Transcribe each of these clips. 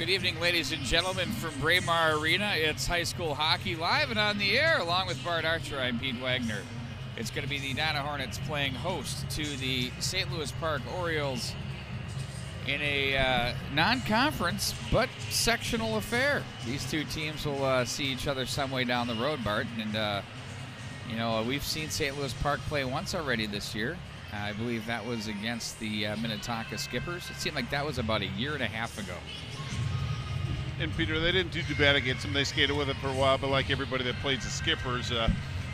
Good evening, ladies and gentlemen, from Braemar Arena. It's high school hockey live and on the air, along with Bart Archer. I'm Pete Wagner. It's going to be the Edina Hornets playing host to the St. Louis Park Orioles in a non-conference but sectional affair. These two teams will see each other some way down the road, Bart. And, we've seen St. Louis Park play once already this year. I believe that was against the Minnetonka Skippers. It seemed like that was about a year and a half ago. And Peter, they didn't do too bad against them. They skated with it for a while, but like everybody that plays the Skippers,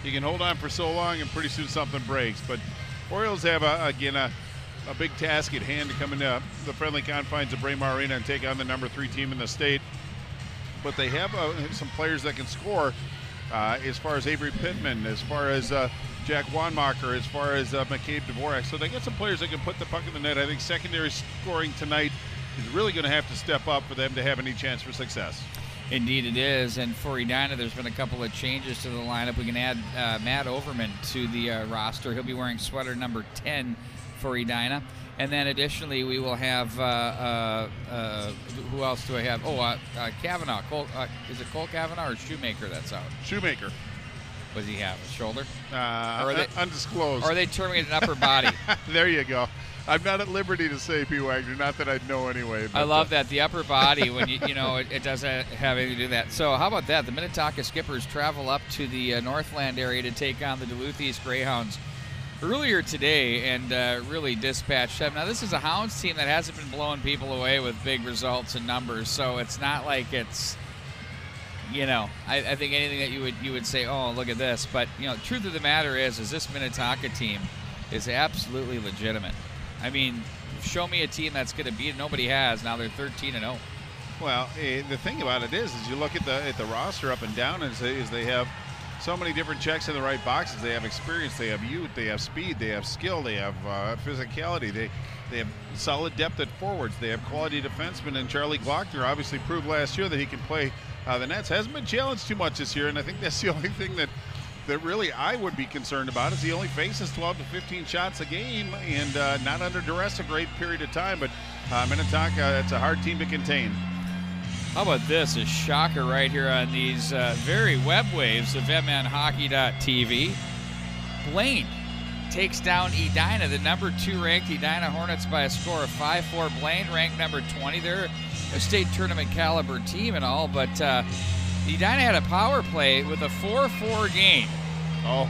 you can hold on for so long and pretty soon something breaks. But Orioles have, a big task at hand to come into the friendly confines of Braemar Arena and take on the number 3 team in the state. But they have some players that can score as far as Avery Pittman, as far as Jack Wanmacher, as far as McCabe Dvorak. So they got some players that can put the puck in the net. I think secondary scoring tonight is really going to have to step up for them to have any chance for success. Indeed it is, and for Edina, there's been a couple of changes to the lineup. We can add Matt Overman to the roster. He'll be wearing sweater number 10 for Edina. And then additionally, we will have, who else do I have? Kavanaugh. Is it Cole Kavanaugh or Shoemaker that's out? Shoemaker. What does he have, a shoulder? Undisclosed. Or are they terming it an upper body? There you go. I'm not at liberty to say, P. Wagner, not that I'd know anyway. But I love that, the upper body, when it doesn't have anything to do with that. So how about that? The Minnetonka Skippers travel up to the Northland area to take on the Duluth East Greyhounds earlier today and really dispatched them. Now, this is a Hounds team that hasn't been blowing people away with big results and numbers, so it's not like it's, I think anything that you would say, oh, look at this. But, the truth of the matter is this Minnetonka team is absolutely legitimate. I mean, show me a team that's going to beat it. Nobody has. Now they're 13-0. Well, the thing about it is you look at the roster up and down, is they have so many different checks in the right boxes. They have experience, they have youth, they have speed, they have skill, they have physicality, they have solid depth at forwards, they have quality defensemen, and Charlie Glockner obviously proved last year that he can play the nets. Hasn't been challenged too much this year, and I think that's the only thing that really I would be concerned about is he only faces 12 to 15 shots a game and not under duress a great period of time. But Minnetonka, it's a hard team to contain. How about this? A shocker right here on these very web waves of MNHockey.tv. Blaine takes down Edina, the number 2 ranked Edina Hornets by a score of 5-4. Blaine ranked number 20. They're a state tournament caliber team and all, but Edina had a power play with a 4-4 game. Oh.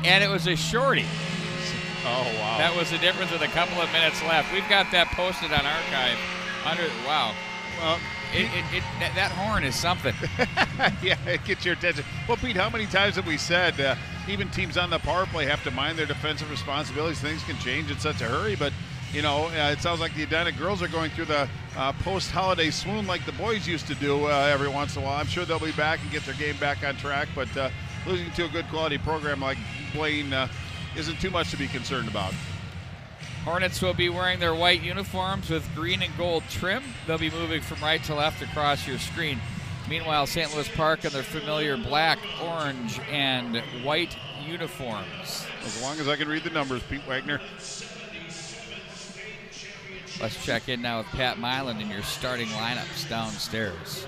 And it was a shorty. Oh, wow. That was the difference with a couple of minutes left. We've got that posted on archive. Wow. Well, that horn is something. Yeah, it gets your attention. Well, Pete, how many times have we said even teams on the power play have to mind their defensive responsibilities? Things can change in such a hurry, but it sounds like the Edina girls are going through the post-holiday swoon like the boys used to do every once in a while. I'm sure they'll be back and get their game back on track, but losing to a good quality program like Blaine isn't too much to be concerned about. Hornets will be wearing their white uniforms with green and gold trim. They'll be moving from right to left across your screen. Meanwhile, St. Louis Park in their familiar black, orange, and white uniforms. As long as I can read the numbers, Pete Wagner. Let's check in now with Pat Myland in your starting lineups downstairs.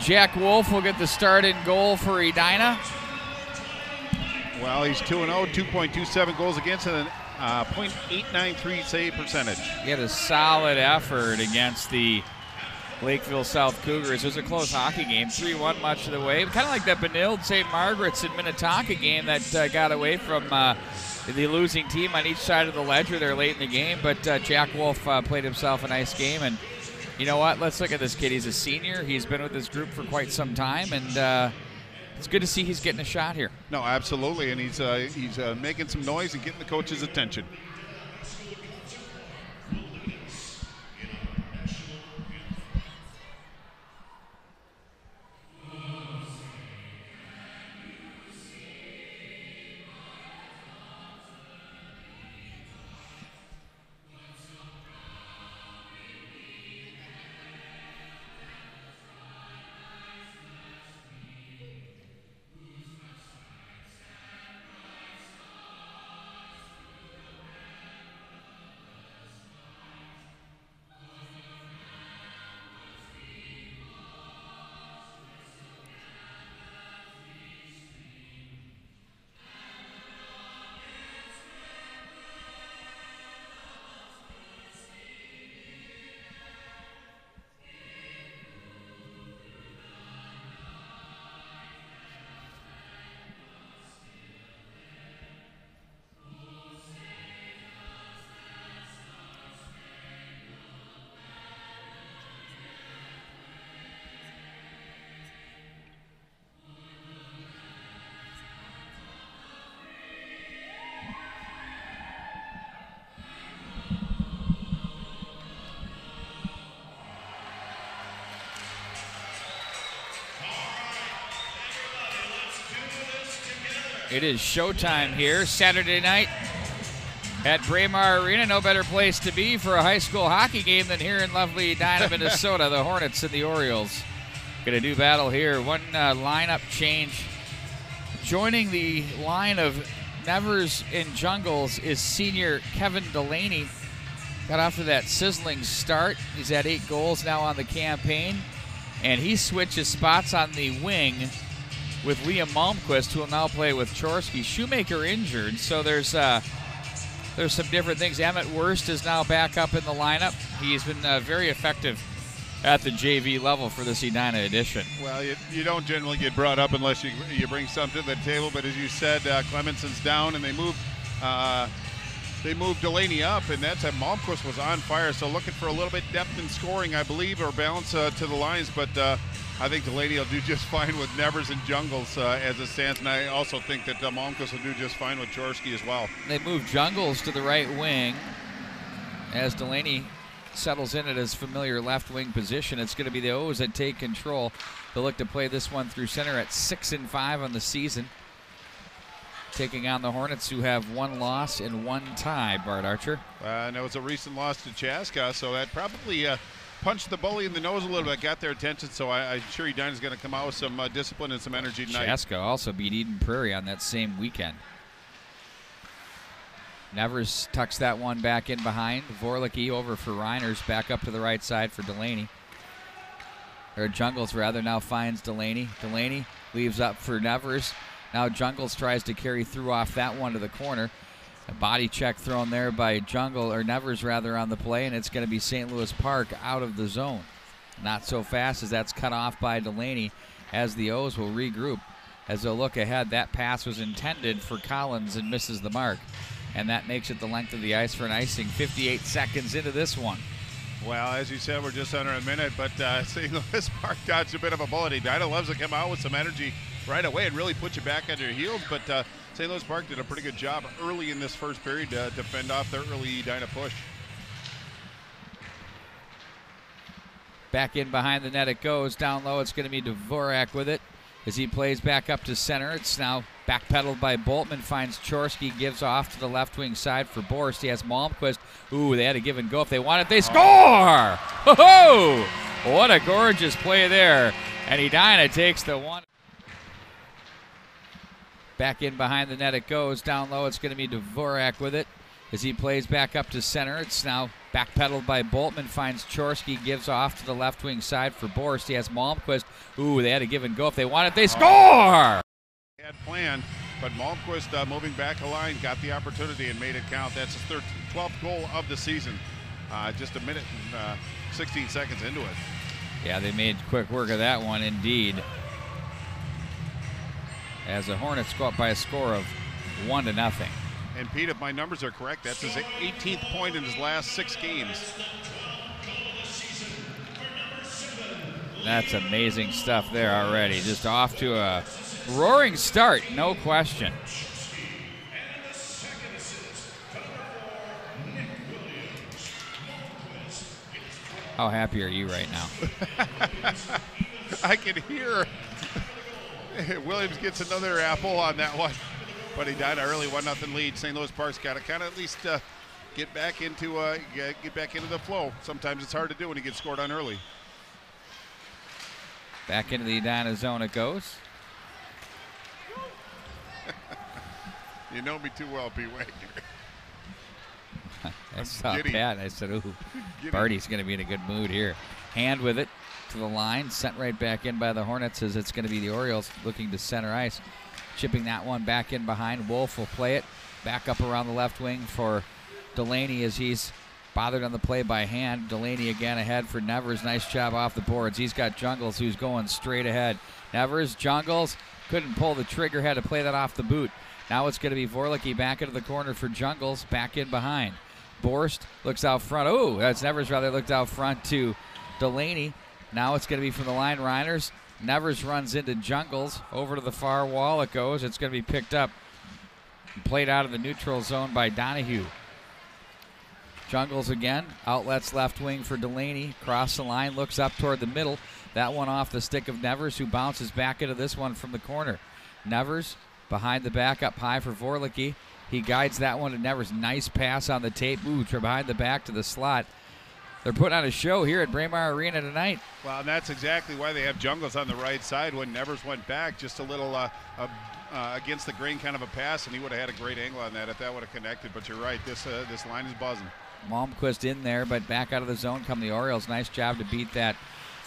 Jack Wolf will get the start in goal for Edina. Well, he's 2-0, 2.27 goals against, and a .893 save percentage. He had a solid effort against the Lakeville South Cougars. It was a close hockey game, 3-1 much of the way. Kind of like that Benilde St. Margaret's in Minnetonka game that got away from the losing team on each side of the ledger there late in the game. But Jack Wolf played himself a nice game. And you know what? Let's look at this kid. He's a senior. He's been with this group for quite some time. And it's good to see he's getting a shot here. No, absolutely. And he's making some noise and getting the coach's attention. It is showtime here Saturday night at Braemar Arena. No better place to be for a high school hockey game than here in lovely Edina, Minnesota. The Hornets and the Orioles going to do battle here. One lineup change. Joining the line of Nevers and Jungles is senior Kevin Delaney. Got off to that sizzling start. He's had 8 goals now on the campaign. And he switches spots on the wing with Liam Malmquist, who will now play with Chorsky. Shoemaker injured, so there's some different things. Emmett Wurst is now back up in the lineup. He's been very effective at the JV level for this Edina edition. Well, you don't generally get brought up unless you bring something to the table, but as you said, Clemenson's down, and they moved Delaney up, and that's Malmquist was on fire, so looking for a little bit depth in scoring, I believe, or balance to the lines, but I think Delaney will do just fine with Nevers and Jungles as it stands, and I also think that Malmquist will do just fine with Chorsky as well. They move Jungles to the right wing as Delaney settles in at his familiar left wing position. It's going to be the O's that take control. They'll look to play this one through center at 6-5 on the season, taking on the Hornets, who have 1 loss and 1 tie, Bart Archer. And it was a recent loss to Chaska, so that probably punched the bully in the nose a little bit, got their attention, so I'm sure Edina's going to come out with some discipline and some energy tonight. Chaska also beat Eden Prairie on that same weekend. Nevers tucks that one back in behind. Vorlicki over for Reiners, back up to the right side for Delaney. Or Jungles, rather, now finds Delaney. Delaney leaves up for Nevers. Now Jungles tries to carry through off that one to the corner. A body check thrown there by Nevers rather, on the play, and it's going to be St. Louis Park out of the zone. Not so fast, as that's cut off by Delaney, as the O's will regroup. As they'll look ahead, that pass was intended for Collins and misses the mark. And that makes it the length of the ice for an icing. 58 seconds into this one. Well, as you said, we're just under a minute, but St. Louis Park dodged a bit of a bullet. Edina loves to come out with some energy right away and really put you back on your heels, but St. Louis Park did a pretty good job early in this first period to fend off their early Edina push. Back in behind the net it goes. Down low, it's going to be Dvorak with it as he plays back up to center. It's now backpedaled by Boltman, finds Chorsky, gives off to the left wing side for Borst. He has Malmquist. Ooh, they had a give and go. If they want it, they score! Ho-ho! What a gorgeous play there. And Edina takes the one. Back in behind the net it goes. Down low, it's going to be Dvorak with it as he plays back up to center. It's now backpedaled by Boltman, finds Chorsky, gives off to the left wing side for Borst. He has Malmquist. Ooh, they had a give and go. If they want it, they score! Had planned, but Malmquist moving back a line, got the opportunity and made it count. That's his 12th goal of the season. Just a minute and 16 seconds into it. Yeah, they made quick work of that one, indeed. As the Hornets go up by a score of 1-0. And Pete, if my numbers are correct, that's his 18th point in his last 6 games. That's amazing stuff there already. Just off to a roaring start, no question. How happy are you right now? I can hear Williams gets another apple on that one, but Edina early 1-0 lead. St. Louis Park's got to kind of at least get back into the flow. Sometimes it's hard to do when you get scored on early. Back into the Edina zone it goes. You know me too well, P. Wagner. I saw Pat and I said, ooh, Barty's going to be in a good mood here. Hand with it to the line, sent right back in by the Hornets as it's going to be the Orioles looking to center ice. Chipping that one back in behind. Wolf will play it back up around the left wing for Delaney as he's bothered on the play by Hand. Delaney again ahead for Nevers. Nice job off the boards. He's got Jungles who's going straight ahead. Nevers, Jungles, couldn't pull the trigger, had to play that off the boot. Now it's going to be Vorlicki back into the corner for Jungles, back in behind. Borst looks out front. Oh, that's Nevers rather looked out front to Delaney. Now it's going to be from the line Reiners. Nevers runs into Jungles. Over to the far wall it goes. It's going to be picked up and played out of the neutral zone by Donahue. Jungles again. Outlets left wing for Delaney. Cross the line, looks up toward the middle. That one off the stick of Nevers, who bounces back into this one from the corner. Nevers behind the back up high for Vorlicki. He guides that one to Nevers. Nice pass on the tape. Ooh, behind the back to the slot. They're putting on a show here at Braemar Arena tonight. Well, and that's exactly why they have Jungles on the right side. When Nevers went back, just a little against the grain kind of a pass, and he would have had a great angle on that if that would have connected. But you're right, this line is buzzing. Malmquist in there, but back out of the zone come the Orioles. Nice job to beat that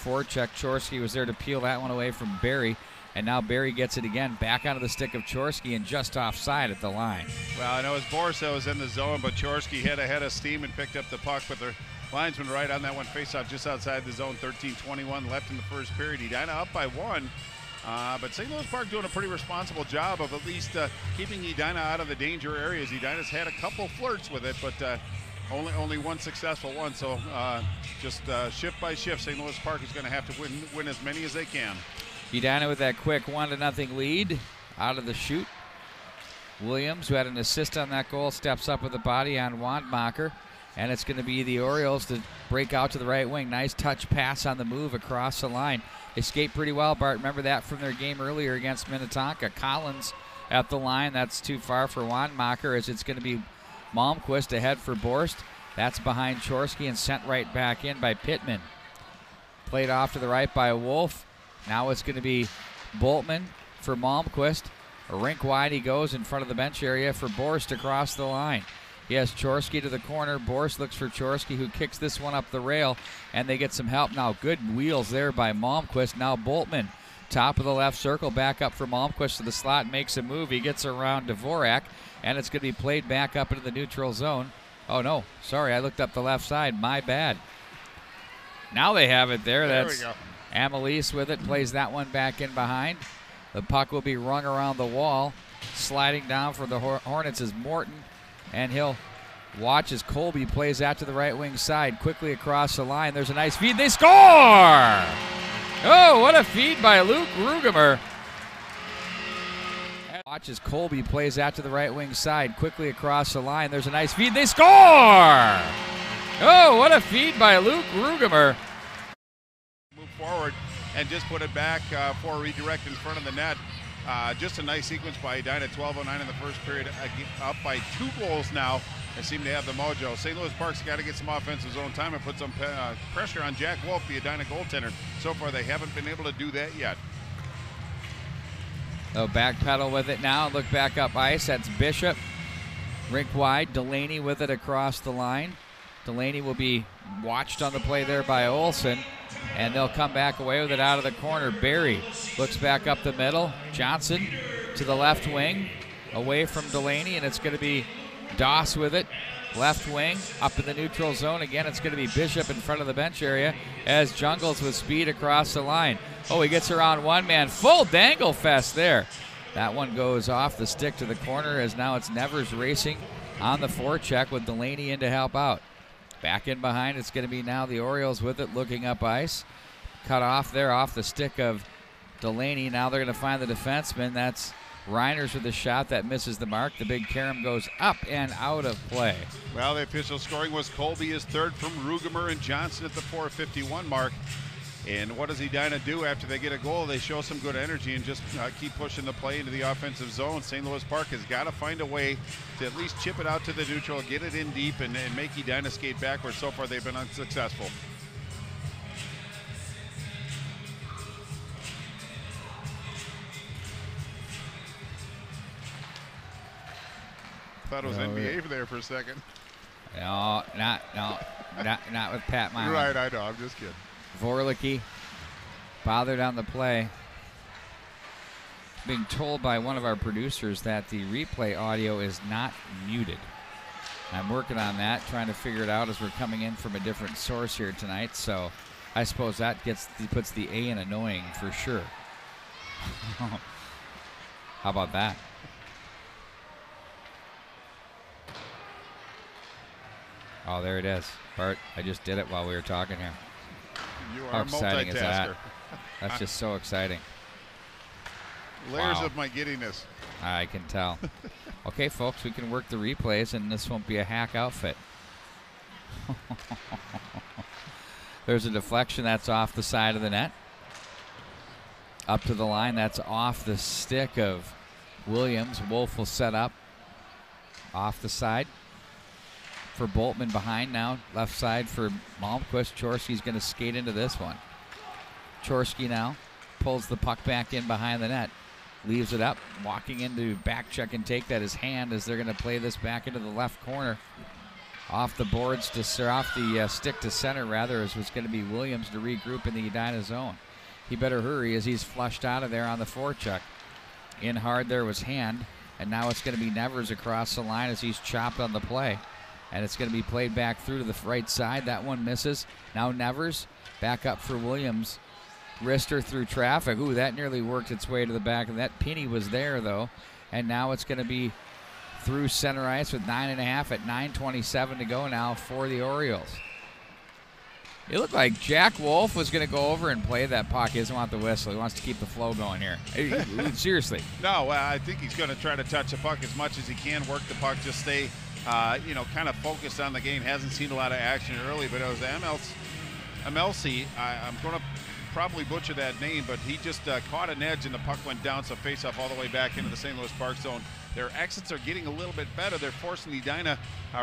forecheck. Chorsky was there to peel that one away from Barry. And now Barry gets it again, back onto the stick of Chorsky and just offside at the line. Well, I know as Borsa was in the zone, but Chorsky hit ahead of steam and picked up the puck, but the linesman right on that one faceoff just outside the zone. 13:21 left in the first period. Edina up by 1, but St. Louis Park doing a pretty responsible job of at least keeping Edina out of the danger areas. Edina's had a couple flirts with it, but only one successful one. So just shift by shift, St. Louis Park is going to have to win as many as they can. Edina with that quick 1-0 lead out of the chute. Williams, who had an assist on that goal, steps up with the body on Wandmacher. And it's going to be the Orioles to break out to the right wing. Nice touch pass on the move across the line. They skate pretty well, Bart. Remember that from their game earlier against Minnetonka. Collins at the line. That's too far for Wandmacher as it's going to be Malmquist ahead for Borst. That's behind Chorsky and sent right back in by Pittman. Played off to the right by Wolf. Now it's going to be Boltman for Malmquist. A rink wide he goes in front of the bench area for Borst across the line. He has Chorsky to the corner. Borst looks for Chorsky, who kicks this one up the rail, and they get some help now. Good wheels there by Malmquist. Now Boltman, top of the left circle, back up for Malmquist to the slot, makes a move. He gets around Dvorak, and it's going to be played back up into the neutral zone. Oh, no, sorry, I looked up the left side. My bad. Now they have it there. That's we go. Amelise with it, plays that one back in behind. The puck will be rung around the wall. Sliding down for the Hornets is Morton, and he'll watch as Colby plays that to the right wing side. Quickly across the line. There's a nice feed. They score! Oh, what a feed by Luke Rugemer. Watch as Colby plays that to the right wing side. Quickly across the line. There's a nice feed. They score! Oh, what a feed by Luke Rugemer. Forward and just put it back for a redirect in front of the net. Just a nice sequence by Edina. 12:09 in the first period, up by 2 goals now. They seem to have the mojo. St. Louis Park's got to get some offensive zone time and put some pressure on Jack Wolf, the Edina goaltender. So far, they haven't been able to do that yet. So backpedal with it now. Look back up ice. That's Bishop. Rink wide. Delaney with it across the line. Delaney will be watched on the play there by Olsen. And they'll come back away with it out of the corner. Barry looks back up the middle. Johnson to the left wing, away from Delaney, and it's going to be Doss with it. Left wing, up in the neutral zone. Again, it's going to be Bishop in front of the bench area as Jungles with speed across the line. Oh, he gets around one man. Full dangle fest there. That one goes off the stick to the corner as now it's Nevers racing on the forecheck with Delaney in to help out. Back in behind, it's going to be now the Orioles with it, looking up ice. Cut off there off the stick of Delaney. Now they're going to find the defenseman. That's Reiners with a shot that misses the mark. The big carom goes up and out of play. Well, the official scoring was Colby is third from Rugemer and Johnson at the 4:51 mark. And what does Edina do after they get a goal? They show some good energy and just keep pushing the play into the offensive zone. St. Louis Park has got to find a way to at least chip it out to the neutral, get it in deep, and make Edina skate backwards. So far, they've been unsuccessful. Thought it was NBA there for a second. No, not with Pat Milan. Right, I know. I'm just kidding. Vorlicki bothered on the play. Being told by one of our producers that the replay audio is not muted. I'm working on that, trying to figure it out as we're coming in from a different source here tonight. So I suppose that puts the A in annoying for sure. How about that? Oh, there it is. Bart, I just did it while we were talking here. You are How a exciting is that? multitasker. That's just so exciting. Layers Wow. of my giddiness. I can tell. Okay, folks, we can work the replays, and this won't be a hack outfit. There's a deflection that's off the side of the net. Up to the line, that's off the stick of Williams. Wolf will set up off the side for Boltman behind now. Left side for Malmquist. Chorsky's going to skate into this one. Chorsky now pulls the puck back in behind the net. Leaves it up, walking into back check and take that his hand as they're going to play this back into the left corner. Off the boards to off the stick to center rather, as was going to be Williams to regroup in the Edina zone. He better hurry as he's flushed out of there on the forecheck. In hard there was Hand, and now it's going to be Nevers across the line as he's chopped on the play. And it's going to be played back through to the right side. That one misses. Now Nevers back up for Williams. Wrister through traffic. Ooh, that nearly worked its way to the back of that. Penny was there, though. And now it's going to be through center ice with 9.5 at 9:27 to go now for the Orioles. It looked like Jack Wolf was going to go over and play that puck. He doesn't want the whistle. He wants to keep the flow going here. Seriously. No, I think he's going to try to touch the puck as much as he can, work the puck, just stay, kind of focused on the game. Hasn't seen a lot of action early, but it was MLC. I'm going to probably butcher that name, but he just caught an edge and the puck went down, so face-off all the way back into the St. Louis Park zone. Their exits are getting a little bit better. They're forcing Edina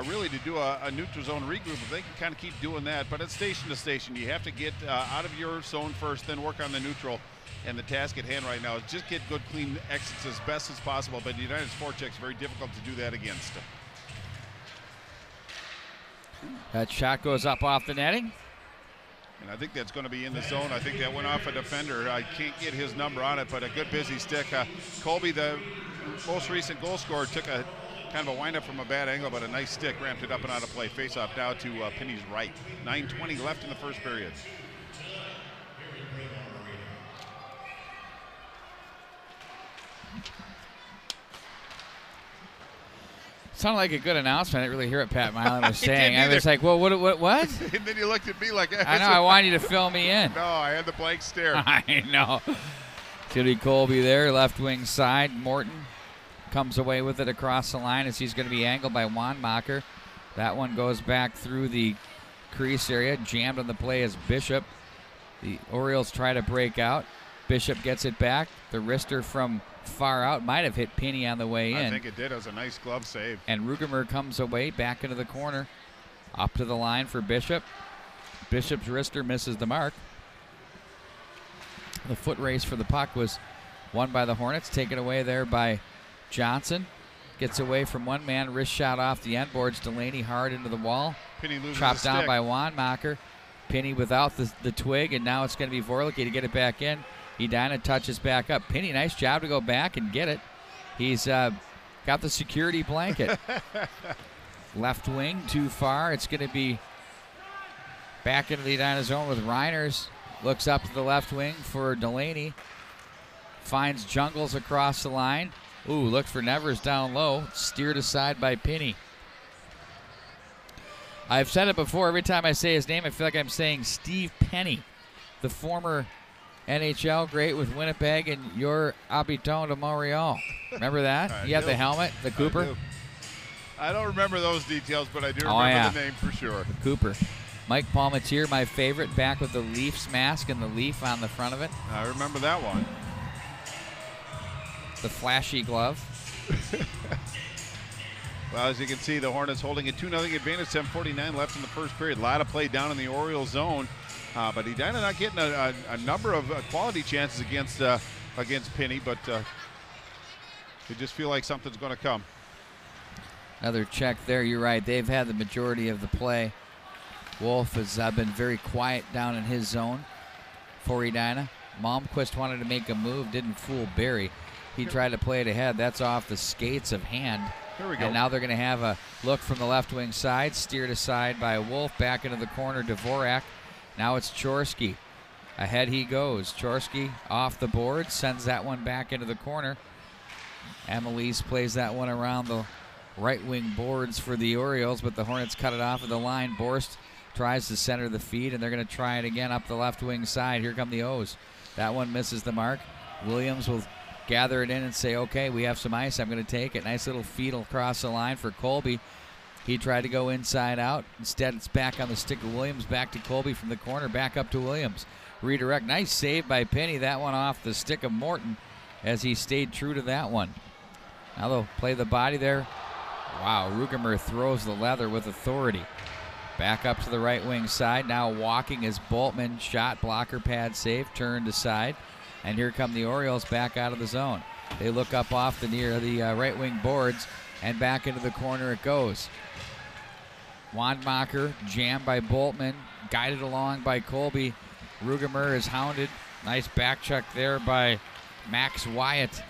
really to do a neutral zone regroup. If they can kind of keep doing that, but it's station to station. You have to get out of your zone first, then work on the neutral. And the task at hand right now is just get good, clean exits as best as possible. But Edina's forecheck's very difficult to do that against. That shot goes up off the netting. And I think that's going to be in the zone. I think that went off a defender. I can't get his number on it, but a good busy stick. Colby, the most recent goal scorer, took a kind of a windup from a bad angle, but a nice stick, ramped it up and out of play. Face off now to Penny's right. 9:20 left in the first period. Sounded like a good announcement. I didn't really hear what Pat Milan was saying. I was like, well, what? And then you looked at me like, I know, I wanted you to fill me in. No, I had the blank stare. I know. Judy Colby there, left wing side. Morton comes away with it across the line as he's going to be angled by Wanmacher. That one goes back through the crease area. Jammed on the play is Bishop. The Orioles try to break out. Bishop gets it back. The wrister from far out might have hit Penny on the way in. I think it did. It was a nice glove save. And Rugemer comes away back into the corner. Up to the line for Bishop. Bishop's wrister misses the mark. The foot race for the puck was won by the Hornets, taken away there by Johnson. Gets away from one man, wrist shot off the end boards. Delaney hard into the wall. Penny loses Chopped the down stick. by Wanmacher. Penny without the twig, and now it's going to be Vorlicki to get it back in. Edina touches back up. Penny, nice job to go back and get it. He's got got the security blanket. Left wing, too far. It's going to be back into the Edina zone with Reiners. Looks up to the left wing for Delaney. Finds Jungles across the line. Ooh, look for Nevers down low. Steered aside by Pinney. I've said it before. Every time I say his name, I feel like I'm saying Steve Penny, the former NHL great with Winnipeg and your Habitant de Montreal. Remember that? He had the helmet, the Cooper. I don't remember those details, but I do remember the name for sure. The Cooper. Mike Palmatier, my favorite, back with the Leafs mask and the leaf on the front of it. I remember that one. The flashy glove. Well, as you can see, the Hornets holding a 2-0 advantage, 7:49 left in the first period. A lot of play down in the Orioles zone, but Edina not getting a number of quality chances against Pinney, but they just feel like something's going to come. Another check there. You're right. They've had the majority of the play. Wolf has been very quiet down in his zone for Edina. Malmquist wanted to make a move, didn't fool Barry. He tried to play it ahead. That's off the skates of Hand. Here we go. And now they're going to have a look from the left wing side, steered aside by Wolf, back into the corner, Dvorak. Now it's Chorsky. Ahead he goes. Chorsky off the board, sends that one back into the corner. Amelise plays that one around the right wing boards for the Orioles, but the Hornets cut it off of the line. Borst tries to center the feed, and they're going to try it again up the left wing side. Here come the O's. That one misses the mark. Williams will gather it in and say, okay, we have some ice. I'm going to take it. Nice little feed across the line for Colby. He tried to go inside out. Instead, it's back on the stick of Williams. Back to Colby from the corner. Back up to Williams. Redirect. Nice save by Penny. That one off the stick of Morton as he stayed true to that one. Now they'll play the body there. Wow, Rugemer throws the leather with authority. Back up to the right wing side. Now walking is Boltman. Shot, blocker pad save, turned aside. And here come the Orioles back out of the zone. They look up off the near the right wing boards, and back into the corner it goes. Wandmacher jammed by Boltman, guided along by Colby. Rugemer is hounded. Nice back check there by Max Wyatt.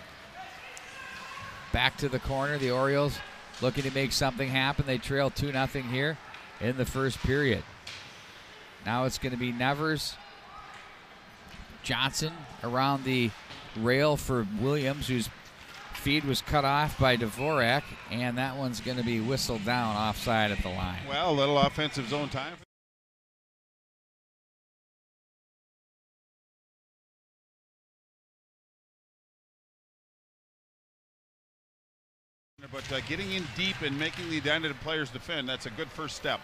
Back to the corner. The Orioles looking to make something happen. They trail 2-0 here in the first period. Now it's going to be Nevers. Johnson around the rail for Williams, whose feed was cut off by Dvorak, and that one's going to be whistled down offside at the line. Well, a little offensive zone time. But getting in deep and making the Edina players defend, that's a good first step.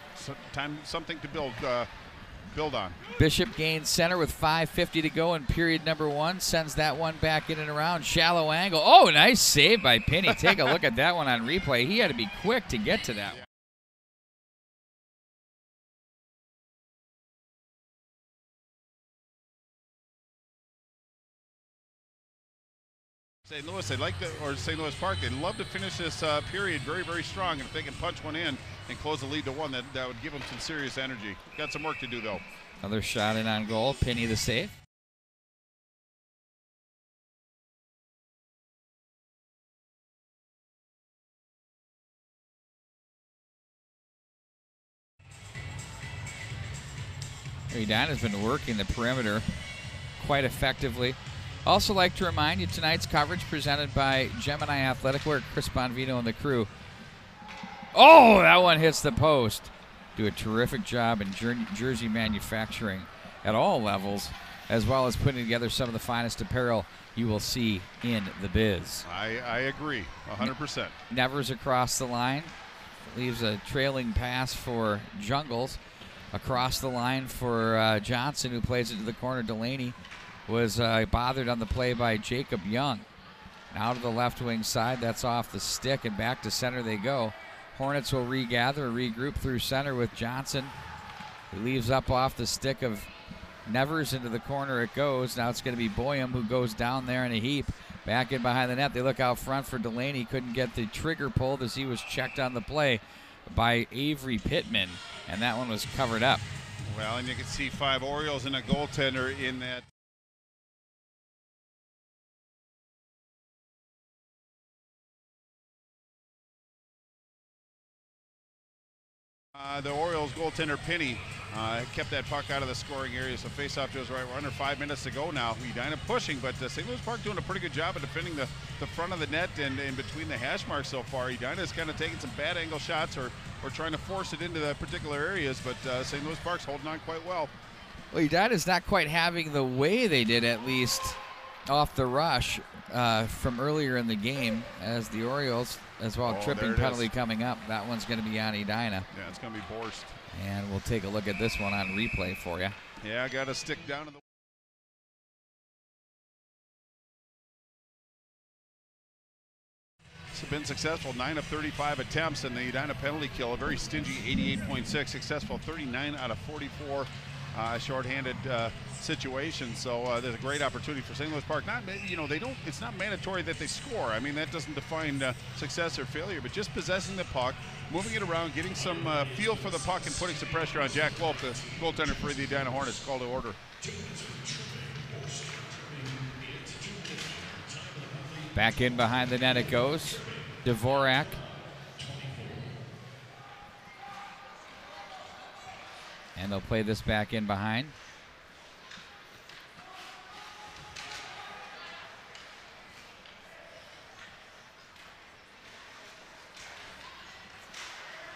Something to build on. Bishop gains center with 5:50 to go in period number one. Sends that one back in and around. Shallow angle. Oh, nice save by Penny. Take a look at that one on replay. He had to be quick to get to that one. St. Louis, St. Louis Park, they'd love to finish this period very, very strong. And if they can punch one in and close the lead to one, that would give them some serious energy. Got some work to do, though. Another shot in on goal. Penny the save. Edina's been working the perimeter quite effectively. Also like to remind you, tonight's coverage presented by Gemini Athletic Wear, Chris Bonvino and the crew. Oh, that one hits the post. Do a terrific job in jersey manufacturing at all levels, as well as putting together some of the finest apparel you will see in the biz. I agree, 100%. Nevers across the line. Leaves a trailing pass for Jungles. Across the line for Johnson, who plays it to the corner. Delaney was bothered on the play by Jacob Young. Now to the left wing side. That's off the stick, and back to center they go. Hornets will regather, regroup through center with Johnson. He leaves up off the stick of Nevers into the corner it goes. Now it's going to be Boyum who goes down there in a heap. Back in behind the net. They look out front for Delaney. Couldn't get the trigger pulled as he was checked on the play by Avery Pittman, and that one was covered up. Well, and you can see 5 Orioles and a goaltender in that. The Orioles goaltender Penny kept that puck out of the scoring area, so face-off to his right. We're under 5 minutes to go now. Edina pushing, but St. Louis Park doing a pretty good job of defending the front of the net and in between the hash marks so far. Edina's kind of taking some bad angle shots or trying to force it into the particular areas, but St. Louis Park's holding on quite well. Well, Edina's not quite having the way they did, at least off the rush from earlier in the game, as the Orioles as well. Tripping penalty coming up. That one's going to be on Edina. Yeah, it's going to be Borst. And we'll take a look at this one on replay for you. Yeah, I got to stick down to the. It's been successful, 9 of 35 attempts, and the Edina penalty kill, a very stingy 88.6, successful 39 out of 44 shorthanded situations. So there's a great opportunity for St. Louis Park. It's not mandatory that they score. I mean, that doesn't define success or failure, but just possessing the puck, moving it around, getting some feel for the puck, and putting some pressure on Jack Wolf, the goaltender for the Edina Hornets. Call to order. Back in behind the net it goes. Dvorak. And they'll play this back in behind.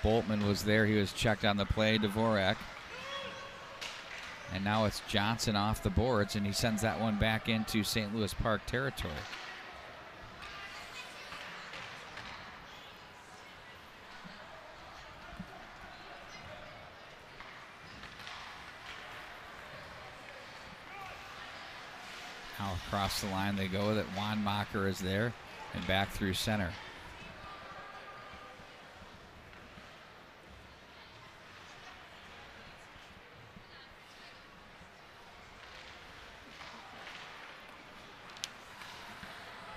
Boltman was there. He was checked on the play. Dvorak. And now it's Johnson off the boards, and he sends that one back into St. Louis Park territory. Now across the line they go with it. Wanmacher is there and back through center.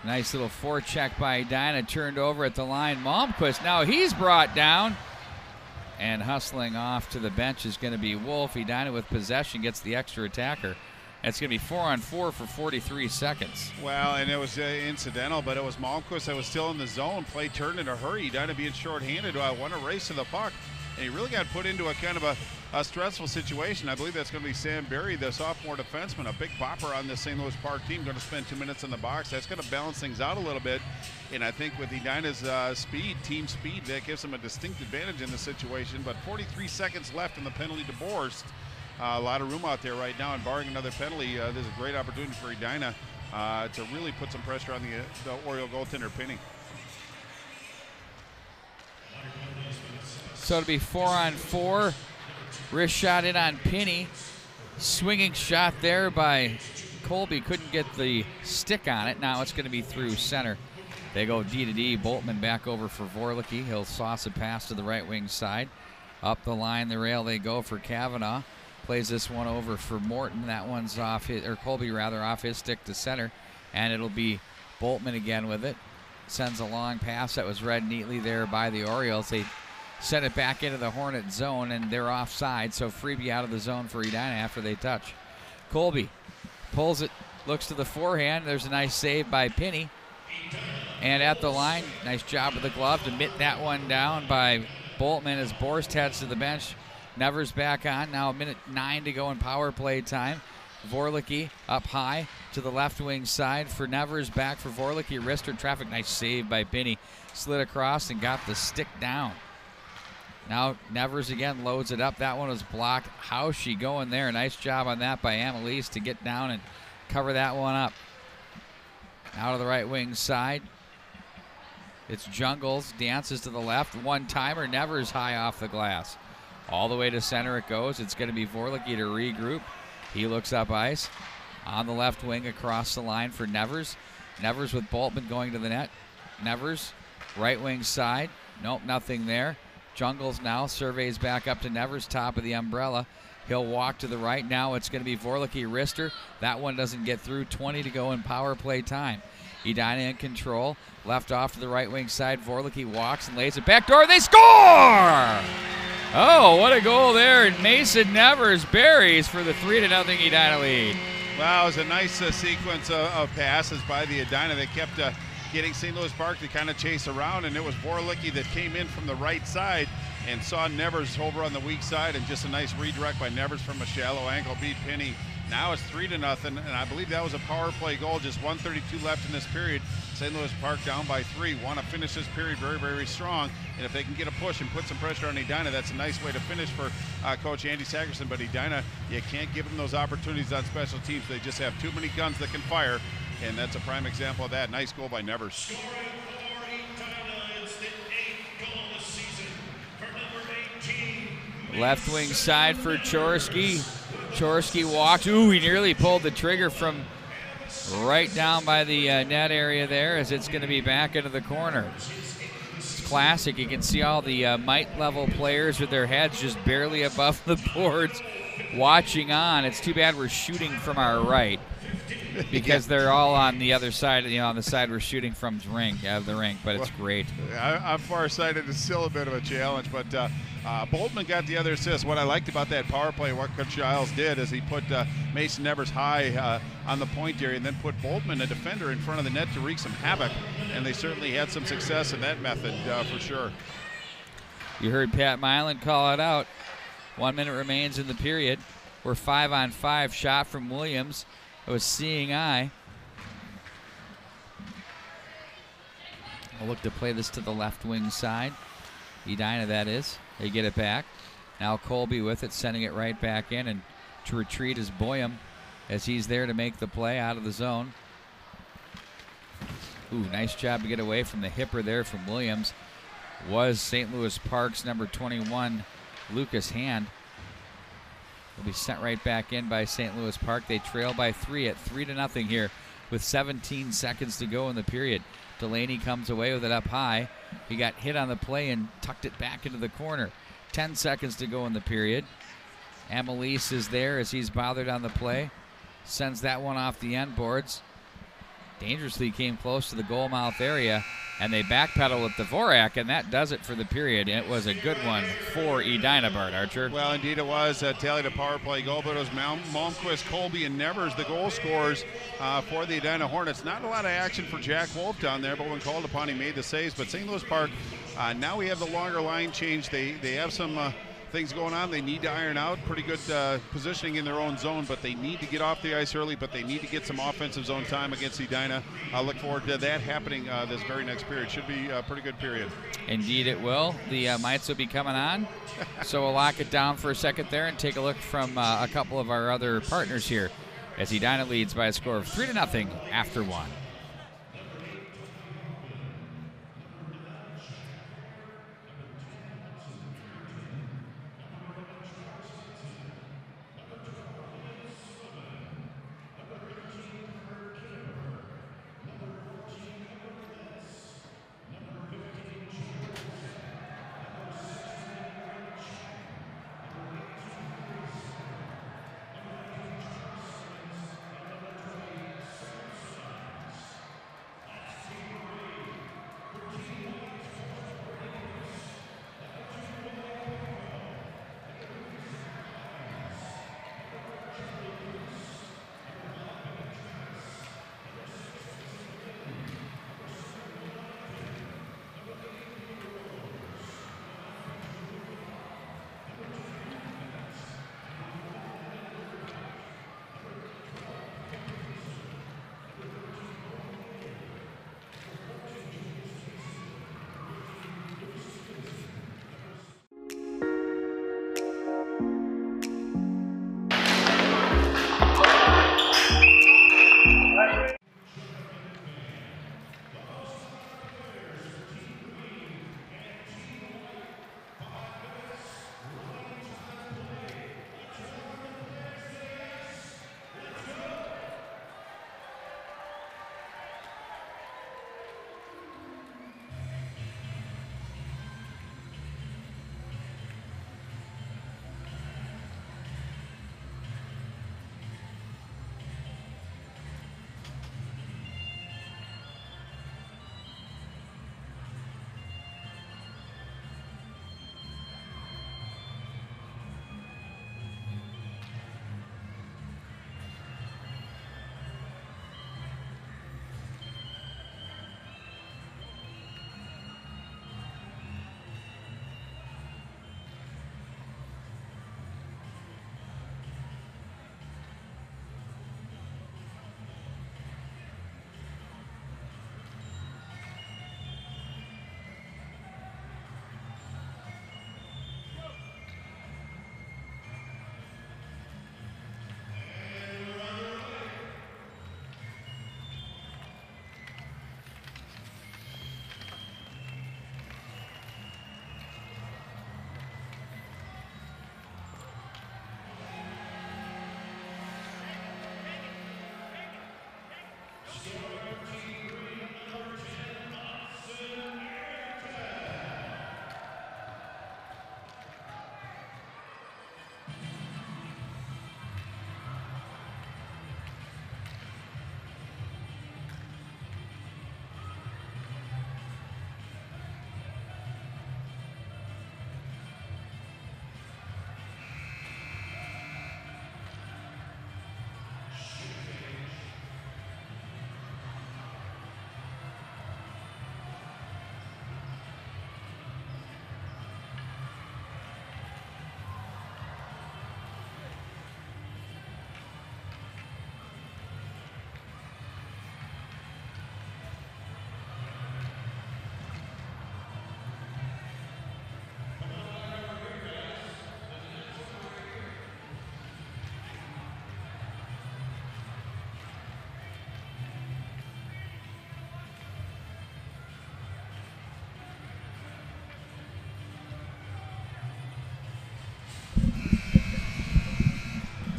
Nice little forecheck by Edina, turned over at the line. Malmquist, now he's brought down. And hustling off to the bench is going to be Wolf. Edina with possession gets the extra attacker. It's going to be 4-on-4 for 43 seconds. Well, and it was incidental, but it was Malmquist that was still in the zone. Play turned in a hurry. Edina being shorthanded. Won a race to the puck. And he really got put into a kind of a stressful situation. I believe that's going to be Sam Berry, the sophomore defenseman, a big bopper on the St. Louis Park team, going to spend 2 minutes in the box. That's going to balance things out a little bit. And I think with Edina's team speed, that gives them a distinct advantage in this situation. But 43 seconds left in the penalty to Borst. A lot of room out there right now, and barring another penalty, there's a great opportunity for Edina to really put some pressure on the Oriole goaltender, Penny. So it'll be 4-on-4. Wrist shot in on Penny. Swinging shot there by Colby. Couldn't get the stick on it. Now it's going to be through center. They go D to D. Boltman back over for Vorlicke. He'll sauce a pass to the right wing side. Up the line, the rail they go for Kavanaugh. Plays this one over for Morton. That one's off his, or Colby rather, off his stick to center. And it'll be Boltman again with it. Sends a long pass that was read neatly there by the Orioles. They sent it back into the Hornet zone, and they're offside, so freebie out of the zone for Edina after they touch. Colby pulls it, looks to the forehand. There's a nice save by Penny. And at the line, nice job with the glove to mitt that one down by Boltman as Borst heads to the bench. Nevers back on. Now a minute 9 to go in power play time. Vorlicke up high to the left wing side for Nevers. Back for Vorlicke. Wrister traffic. Nice save by Penny. Slid across and got the stick down. Now Nevers again loads it up. That one was blocked. How's she going there? Nice job on that by Amelise to get down and cover that one up. Out of the right wing side. It's Jungles. Dances to the left. One-timer. Nevers high off the glass. All the way to center it goes. It's going to be Vorlicke to regroup. He looks up ice. On the left wing across the line for Nevers. Nevers with Boltman going to the net. Nevers, right wing side. Nope, nothing there. Jungles now surveys back up to Nevers, top of the umbrella. He'll walk to the right. Now it's going to be Vorlicke Wrister. That one doesn't get through. 20 to go in power play time. Edina in control. Left off to the right wing side. Vorlicke walks and lays it back door. They score! Oh, what a goal there. And Mason Nevers buries for the 3-0 Edina lead. Wow, it was a nice sequence of passes by the Edina. They kept getting St. Louis Park to kind of chase around, and it was Vorlicke that came in from the right side, and saw Nevers over on the weak side, and just a nice redirect by Nevers from a shallow ankle beat Penny. Now it's 3-0, and I believe that was a power play goal. Just 1:32 left in this period. St. Louis Park down by 3. Want to finish this period very, very strong, and if they can get a push and put some pressure on Edina, that's a nice way to finish for Coach Andy Sagerson. But Edina, you can't give them those opportunities on special teams. They just have too many guns that can fire, and that's a prime example of that. Nice goal by Nevers. Left wing side for Chorski. Chorski walks. Ooh, he nearly pulled the trigger from right down by the net area there, as it's going to be back into the corner. It's classic. You can see all the mite level players with their heads just barely above the boards watching on. It's too bad we're shooting from our right, because they're all on the other side, on the side we're shooting from the rink, but it's great. I'm farsighted. It's still a bit of a challenge, but Boltman got the other assist. What I liked about that power play, what Coach Giles did, is he put Mason Nevers high on the point area, and then put Boltman, a defender, in front of the net to wreak some havoc, and they certainly had some success in that method for sure. You heard Pat Milan call it out. 1 minute remains in the period. We're 5-on-5. Shot from Williams. It was seeing eye. We'll look to play this to the left wing side. Edina, that is. They get it back. Now Colby with it, sending it right back in, and to retreat is Boyum, as he's there to make the play out of the zone. Ooh, nice job to get away from the hipper there from Williams. Was St. Louis Park's number 21, Lucas Hand. Will be sent right back in by St. Louis Park. They trail by 3 at 3-0 here with 17 seconds to go in the period. Delaney comes away with it up high. He got hit on the play and tucked it back into the corner. 10 seconds to go in the period. Amelise is there as he's bothered on the play. Sends that one off the end boards. Dangerously came close to the goal mouth area, and they backpedal with Dvorak, and that does it for the period. It was a good one for Edina, Bart Archer. Well, indeed it was. Tallied a power play goal, but it was Malmquist, Colby, and Nevers, the goal scorers for the Edina Hornets. Not a lot of action for Jack Wolf down there, but when called upon, he made the saves. But St. Louis Park, now we have the longer line change. They have some things going on they need to iron out. Pretty good positioning in their own zone, but they need to get off the ice early, but they need to get some offensive zone time against Edina. I look forward to that happening this very next period. Should be a pretty good period. Indeed it will. The mites will be coming on, so we'll lock it down for a second there and take a look from a couple of our other partners here as Edina leads by a score of 3-0 after 1.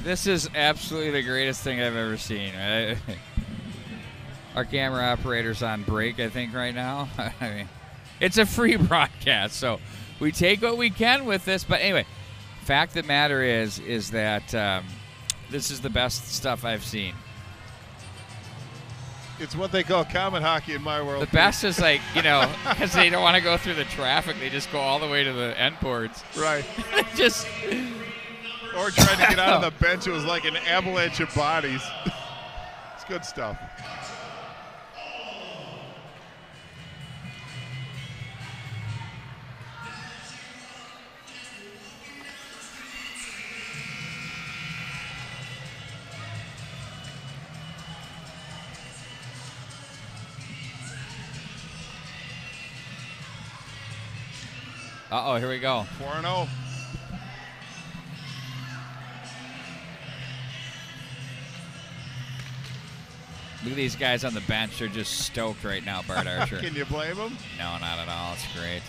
This is absolutely the greatest thing I've ever seen. Our camera operator's on break, I think, right now. I mean, it's a free broadcast, so we take what we can with this. But anyway, fact of the matter is that this is the best stuff I've seen. It's what they call common hockey in my world. The best is like, because they don't want to go through the traffic, they just go all the way to the end ports. Right. Just. Or trying to get out of the bench. It was like an avalanche of bodies. It's good stuff. Uh-oh, here we go. 4-0. Look at these guys on the bench. They're just stoked right now, Bart Archer. Can you blame them? No, not at all. It's great.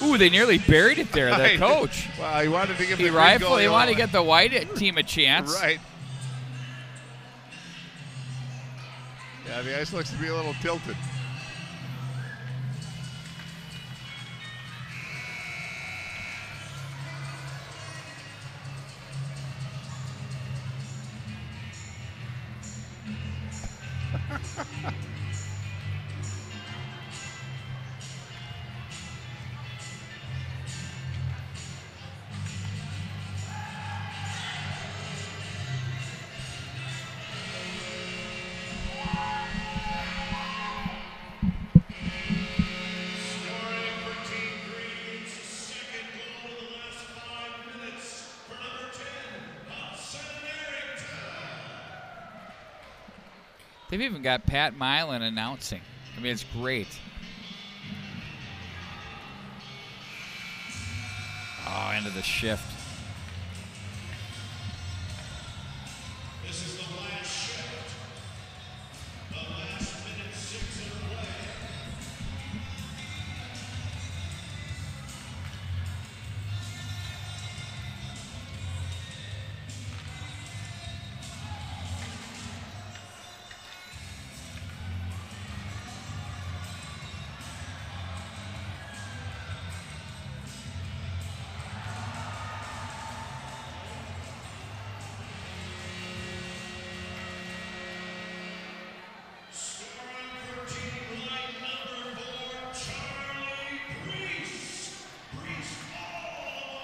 Ooh, they nearly buried it there, the coach. Well, he wanted to give the rifle. He wanted to get the white team a chance. Right. Yeah, the ice looks to be a little tilted. They've even got Pat Milan announcing. I mean, it's great. Oh, end of the shift. This is the last shift. The last minute 6 of play.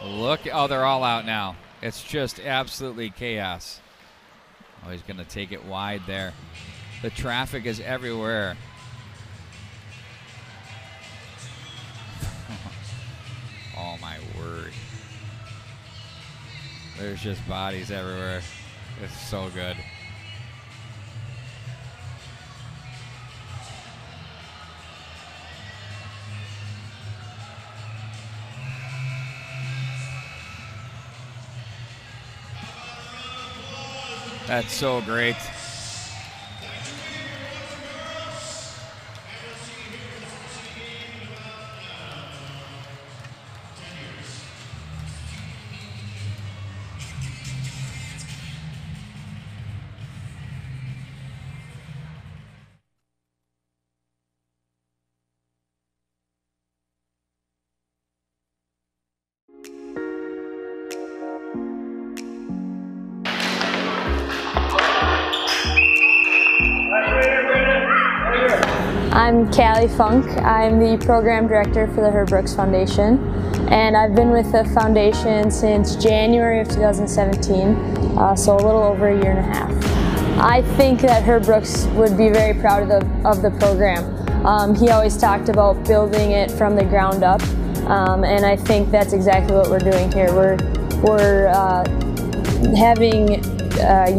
Look, oh, they're all out now. It's just absolutely chaos. Oh, he's going to take it wide there. The traffic is everywhere. Oh, my word. There's just bodies everywhere. It's so good. That's so great. I'm Callie Funk. I'm the program director for the Herb Brooks Foundation, and I've been with the foundation since January of 2017, so a little over a year and a half. I think that Herb Brooks would be very proud of the program. He always talked about building it from the ground up, and I think that's exactly what we're doing here. We're having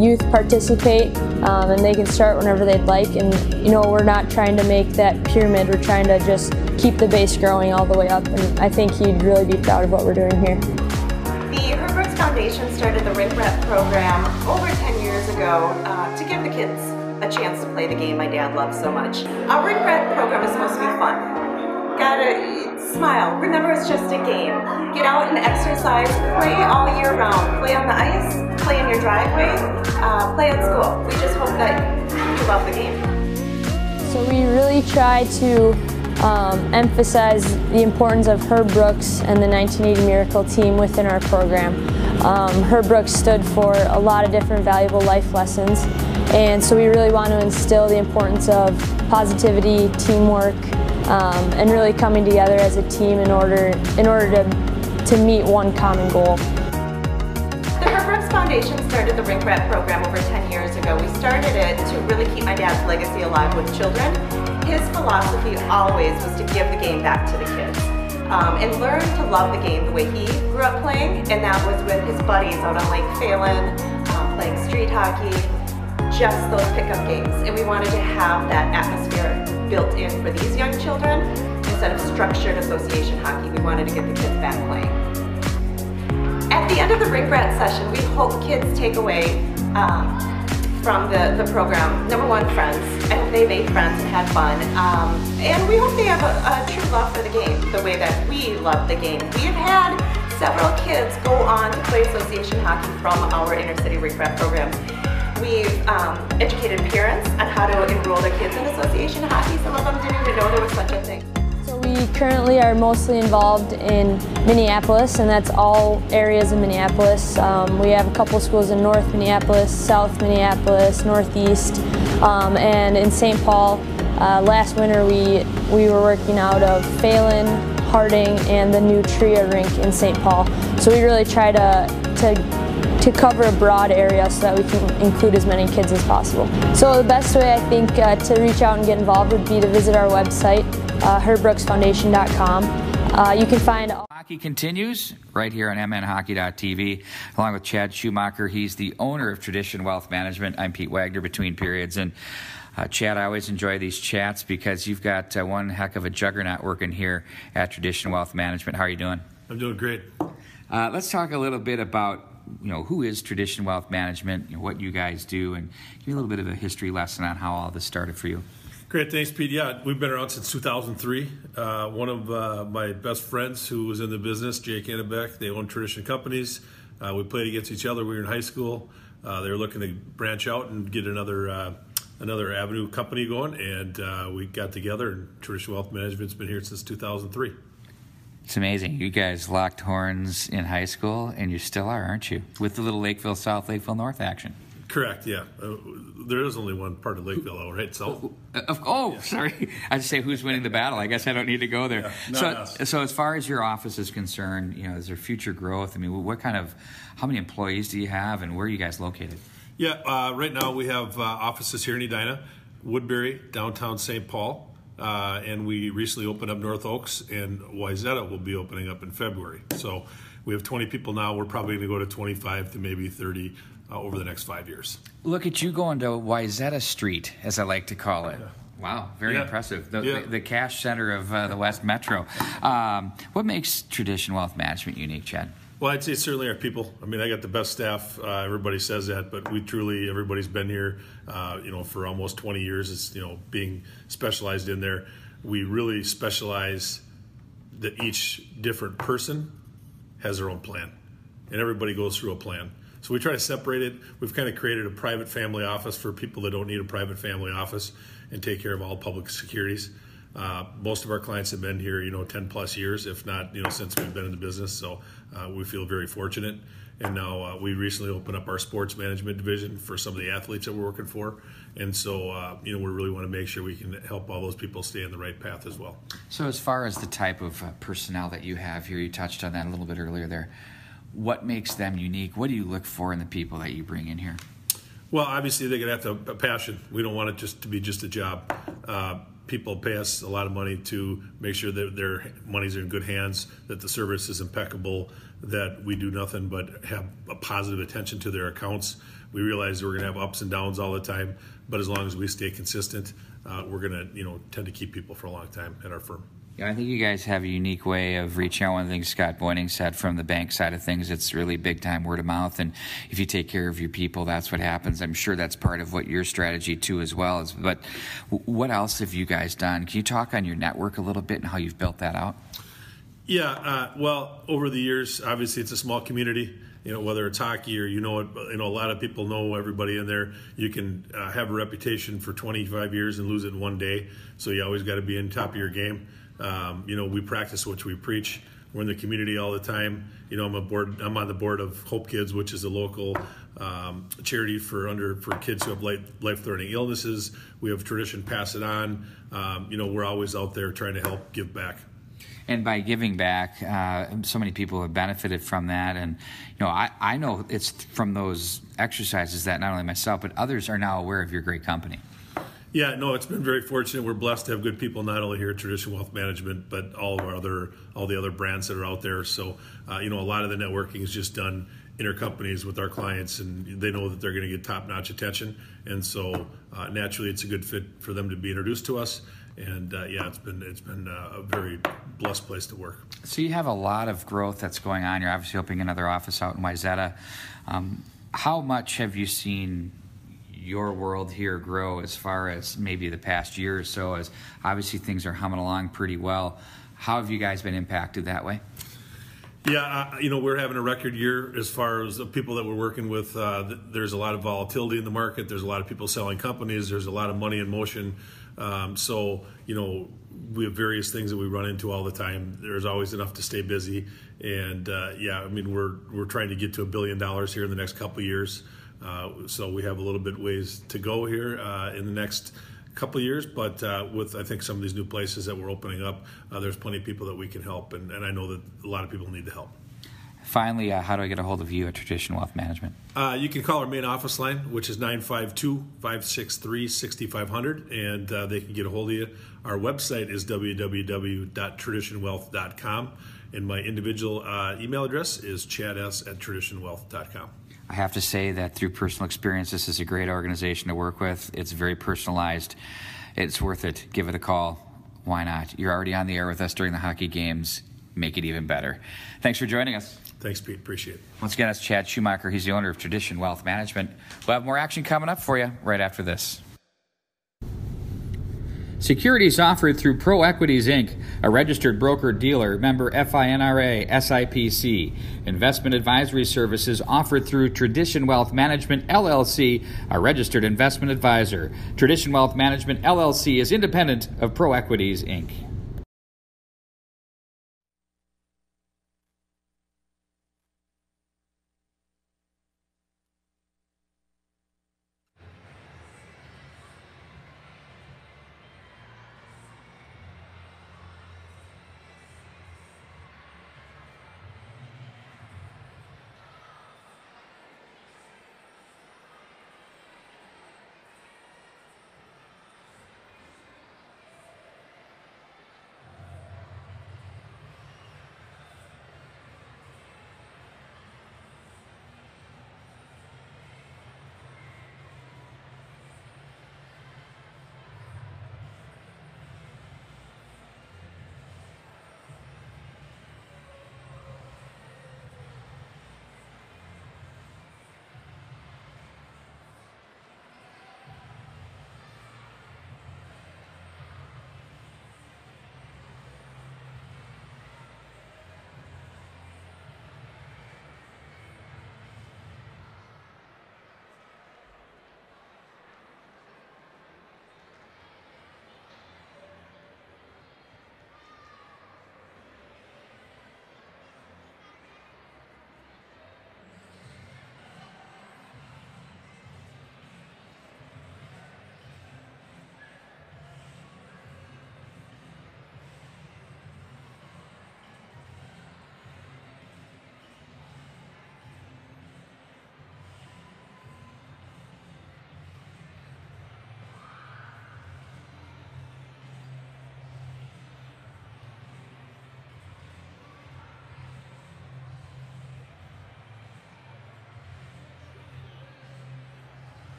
youth participate, and they can start whenever they'd like, and we're not trying to make that pyramid, we're trying to just keep the base growing all the way up, and I think he'd really be proud of what we're doing here. The Herb Brooks Foundation started the Rink Rep program over 10 years ago to give the kids a chance to play the game my dad loves so much. Our Rink Rep program is supposed to be fun. gotta smile. Remember, it's just a game. Get out and exercise. Play all year round. Play on the ice, play in your driveway, play at school. We just hope that you love the game. So we really try to emphasize the importance of Herb Brooks and the 1980 Miracle team within our program. Herb Brooks stood for a lot of different valuable life lessons, and so we really want to instill the importance of positivity, teamwork, and really coming together as a team in order to meet one common goal. The Herb Brooks Foundation started the Rink Rat program over 10 years ago. We started it to really keep my dad's legacy alive with children. His philosophy always was to give the game back to the kids and learn to love the game the way he grew up playing, and that was with his buddies out on Lake Phelan, playing street hockey, just those pickup games. And we wanted to have that atmosphere built in for these young children instead of structured association hockey. We wanted to get the kids back playing. At the end of the Rink Rat session, we hope kids take away from the program, number one, friends. I hope they made friends and had fun. And we hope they have a true love for the game, the way that we love the game. We have had several kids go on to play association hockey from our inner city Rink Rat programs. We've educated parents on how to enroll their kids in association hockey. Some of them didn't even know there was such a thing. So we currently are mostly involved in Minneapolis, and that's all areas of Minneapolis. We have a couple schools in North Minneapolis, South Minneapolis, Northeast, and in St. Paul. Last winter we were working out of Phelan, Harding, and the new Tria rink in St. Paul. So we really try to cover a broad area so that we can include as many kids as possible. So the best way I think to reach out and get involved would be to visit our website, herbrooksfoundation.com. You can find Hockey continues right here on mnhockey.tv, along with Chad Schumacher. He's the owner of Tradition Wealth Management. I'm Pete Wagner, Between Periods. And Chad, I always enjoy these chats because you've got one heck of a juggernaut working here at Tradition Wealth Management. How are you doing? I'm doing great. Let's talk a little bit about who is Tradition Wealth Management, what you guys do, and give me a little bit of a history lesson on how all this started for you. Great, thanks, Pete. Yeah, we've been around since 2003. One of my best friends who was in the business, Jake Annebeck, they own Tradition Companies. We played against each other. We were in high school. They were looking to branch out and get another avenue company going, and we got together, and Tradition Wealth Management's been here since 2003. It's amazing. You guys locked horns in high school, and you still are, aren't you? With the little Lakeville South, Lakeville North action. Correct, yeah. There is only one part of Lakeville, right? South? Yeah. Sorry. I just say who's winning the battle. I guess I don't need to go there. Yeah, so as far as your office is concerned, is there future growth? I mean, how many employees do you have, and where are you guys located? Yeah, right now we have offices here in Edina, Woodbury, downtown St. Paul. And we recently opened up North Oaks, and Wayzata will be opening up in February. So we have 20 people now. We're probably going to go to 25 to maybe 30 over the next 5 years. Look at you going to Wayzata Street, as I like to call it. Yeah. Wow, very impressive. The cash center of the West Metro. What makes Tradition Wealth Management unique, Chad? Well, I'd say certainly our people. I mean, I got the best staff. Everybody says that, but everybody's been here, for almost 20 years. It's, being specialized in there. We really specialize that each different person has their own plan, and everybody goes through a plan. So we try to separate it. We've kind of created a private family office for people that don't need a private family office and take care of all public securities. Most of our clients have been here, 10 plus years, if not, since we've been in the business. So we feel very fortunate. And now we recently opened up our sports management division for some of the athletes that we're working for. And so, we really want to make sure we can help all those people stay on the right path as well. So as far as the type of personnel that you have here, you touched on that a little bit earlier there. What makes them unique? What do you look for in the people that you bring in here? Well, obviously they're going to have to have a passion. We don't want it just to be just a job. People pay us a lot of money to make sure that their money's in good hands, that the service is impeccable, that we do nothing but have a positive attention to their accounts. We realize we're going to have ups and downs all the time, but as long as we stay consistent, we're going to tend to keep people for a long time at our firm. Yeah, I think you guys have a unique way of reaching out. One of the things Scott Boyning said from the bank side of things, it's really big time word of mouth. And if you take care of your people, that's what happens. I'm sure that's part of what your strategy too as well is. But what else have you guys done? Can you talk on your network a little bit and how you've built that out? Yeah, well, over the years, obviously it's a small community. Whether it's hockey or a lot of people know everybody in there. You can have a reputation for 25 years and lose it in one day. So you always got to be in top of your game. We practice what we preach. We're in the community all the time. I'm on the board of Hope Kids, which is a local charity for kids who have life-threatening illnesses. We have Tradition Pass It On. We're always out there trying to help give back. And by giving back, so many people have benefited from that. And, I know it's from those exercises that not only myself, but others are now aware of your great company. Yeah, no, it's been very fortunate. We're blessed to have good people not only here at Tradition Wealth Management, but all the other brands that are out there. So, a lot of the networking is just done intercompanies with our clients, and they know that they're going to get top-notch attention. And so, naturally, it's a good fit for them to be introduced to us. And it's been a very blessed place to work. So you have a lot of growth that's going on. You're obviously opening another office out in Wayzata. How much have you seen your world here grow as far as maybe the past year or so? As obviously things are humming along pretty well. How have you guys been impacted that way? Yeah, we're having a record year as far as the people that we're working with. There's a lot of volatility in the market. There's a lot of people selling companies. There's a lot of money in motion. So we have various things that we run into all the time. There's always enough to stay busy. And we're trying to get to $1 billion here in the next couple of years. So we have a little bit ways to go here in the next couple of years, but with I think some of these new places that we're opening up, there's plenty of people that we can help, and I know that a lot of people need the help. Finally, how do I get a hold of you at Tradition Wealth Management? You can call our main office line, which is 952-563-6500, and they can get a hold of you. Our website is www.traditionwealth.com, and my individual email address is chads@traditionwealth.com. I have to say that through personal experience, this is a great organization to work with. It's very personalized. It's worth it. Give it a call. Why not? You're already on the air with us during the hockey games. Make it even better. Thanks for joining us. Thanks, Pete. Appreciate it. Once again, it's Chad Schumacher. He's the owner of Tradition Wealth Management. We'll have more action coming up for you right after this. Securities offered through Pro Equities, Inc., a registered broker-dealer, member FINRA, SIPC. Investment advisory services offered through Tradition Wealth Management, LLC, a registered investment advisor. Tradition Wealth Management, LLC is independent of Pro Equities, Inc.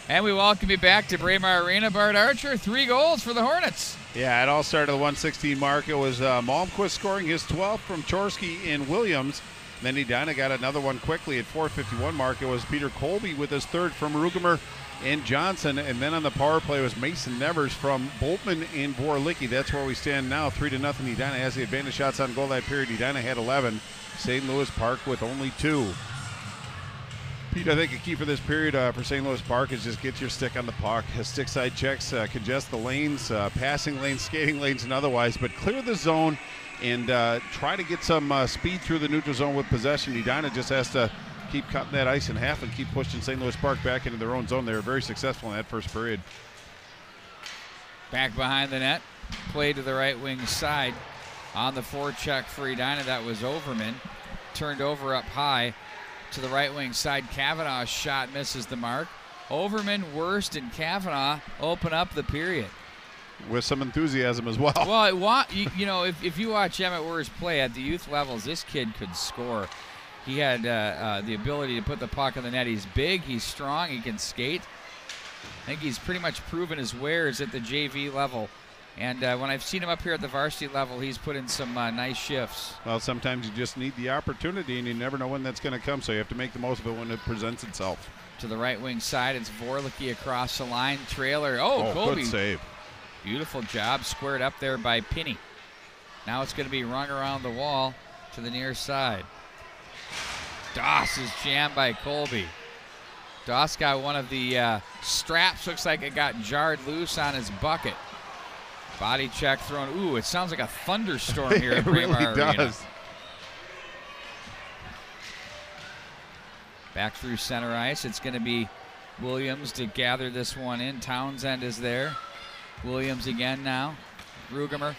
And we welcome you back to Braemar Arena. Bart Archer, 3 goals for the Hornets. Yeah, it all started at the 116 mark. It was Malmquist scoring his 12th from Chorsky and Williams. Then Edina got another one quickly at 4:51 mark. It was Peter Colby with his 3rd from Rugemer and Johnson. And then on the power play was Mason Nevers from Boltman and Vorlicki. That's where we stand now, 3-0. Edina has the advantage. Shots on goal that period. Edina had 11. St. Louis Park with only 2. Pete, I think a key for this period for St. Louis Park is just get your stick on the puck. Stick side checks, congest the lanes, passing lanes, skating lanes, and otherwise, but clear the zone and try to get some speed through the neutral zone with possession. Edina just has to keep cutting that ice in half and keep pushing St. Louis Park back into their own zone. They were very successful in that first period. Back behind the net, play to the right wing side. On the forecheck for Edina, that was Overman. Turned over up high. To the right wing side, Kavanaugh's shot misses the mark. Overman, Worst, and Kavanaugh open up the period. With some enthusiasm as well. Well, you know, if you watch Emmett Worst play at the youth levels, this kid could score. He had the ability to put the puck in the net. He's big, he's strong, he can skate. I think he's pretty much proven his wares at the JV level. And when I've seen him up here at the varsity level, he's put in some nice shifts. Well, sometimes you just need the opportunity, and you never know when that's going to come, so you have to make the most of it when it presents itself. To the right wing side, it's Vorlicki across the line. Trailer. Oh, Colby. Good save. Beautiful job, squared up there by Pinney. Now it's going to be rung around the wall to the near side. Doss is jammed by Colby. Doss got one of the straps, looks like it got jarred loose on his bucket. Body check thrown. Ooh, it sounds like a thunderstorm here at Braemar Arena. It really does. Back through center ice. It's going to be Williams to gather this one in. Townsend is there. Williams again now. Rugemer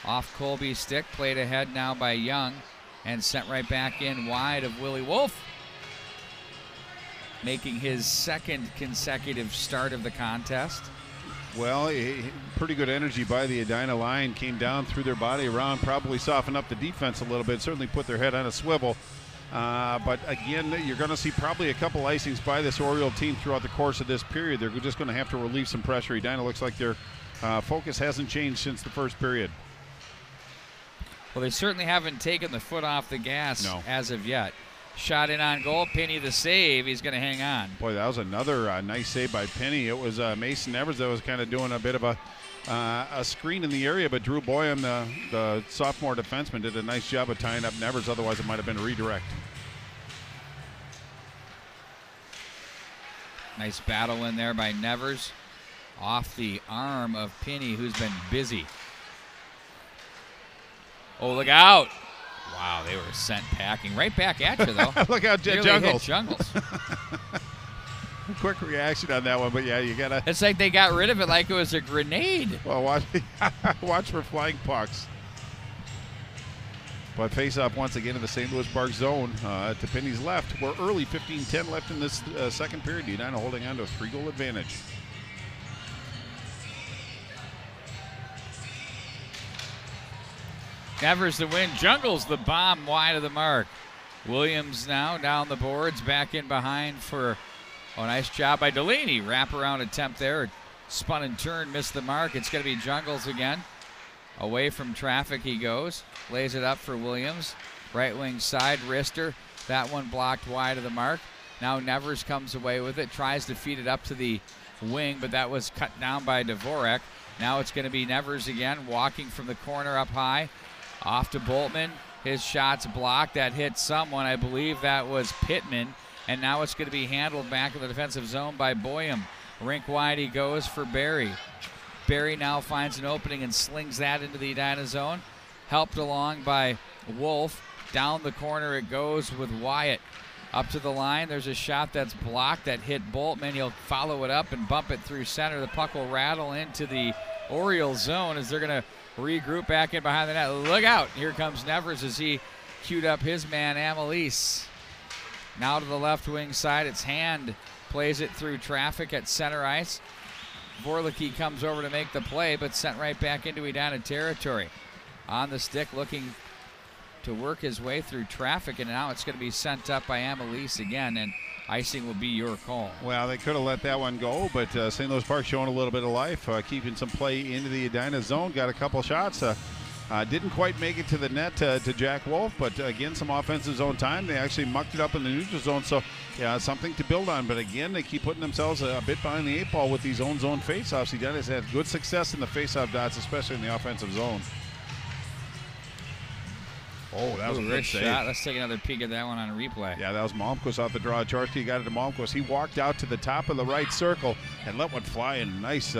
off Colby's stick. Played ahead now by Young and sent right back in wide of Willie Wolf. Making his 2nd consecutive start of the contest. Well, pretty good energy by the Edina line. Came down through their body around, probably softened up the defense a little bit, certainly put their head on a swivel. But again, you're going to see probably a couple icings by this Oriole team throughout the course of this period. They're just going to have to relieve some pressure. Edina looks like their focus hasn't changed since the first period. Well, they certainly haven't taken the foot off the gas as of yet. Shot in on goal. Pinney the save. He's going to hang on. Boy, that was another nice save by Pinney. It was Mason Evers that was kind of doing a bit of a screen in the area, but Drew Boyum, the sophomore defenseman, did a nice job of tying up Nevers. Otherwise, it might have been a redirect. Nice battle in there by Nevers. Off the arm of Pinney, who's been busy. Oh, look out. Wow, they were sent packing right back at you, though. Look out, Jungles. Jungles. Quick reaction on that one, but yeah, you gotta. It's like they got rid of it like it was a grenade. Well, watch for flying pucks. But face-off once again in the St. Louis Park zone to Pinney's left. We're early, 15-10 left in this second period. Edina holding on to a 3-goal advantage. Nevers the win. Jungles the bomb wide of the mark. Williams now down the boards, back in behind for a nice job by Delaney. Wraparound attempt there. Spun and turned, missed the mark. It's going to be Jungles again. Away from traffic he goes. Lays it up for Williams. Right wing side, wrister. That one blocked wide of the mark. Now Nevers comes away with it. Tries to feed it up to the wing, but that was cut down by Dvorak. Now it's going to be Nevers again, walking from the corner up high. Off to Boltman. His shot's blocked. That hit someone. I believe that was Pittman. And now it's going to be handled back in the defensive zone by Boyum. Rink wide he goes for Barry. Barry now finds an opening and slings that into the Edina zone. Helped along by Wolf. Down the corner it goes with Wyatt. Up to the line. There's a shot that's blocked that hit Boltman. He'll follow it up and bump it through center. The puck will rattle into the Orioles zone as they're going to regroup back in behind the net. Look out. Here comes Nevers as he queued up his man, Amelise. Now to the left wing side. It's Hand. Plays it through traffic at center ice. Vorlicki comes over to make the play, but sent right back into Edina territory. On the stick, looking to work his way through traffic, and now it's going to be sent up by Amelise again. And icing will be your call. Well, they could have let that one go, but St. Louis Park showing a little bit of life, keeping some play into the Edina zone. Got a couple shots. Didn't quite make it to the net to Jack Wolf, but again, some offensive zone time. They actually mucked it up in the neutral zone, so yeah, something to build on. But again, they keep putting themselves a bit behind the 8 ball with these own zone faceoffs. Edina's had good success in the faceoff dots, especially in the offensive zone. Oh, that was a good save. Shot. Let's take another peek at that one on replay. Yeah, that was Malmquist off the draw. Jaworski got it to Malmquist. He walked out to the top of the right circle and let one fly in. Nice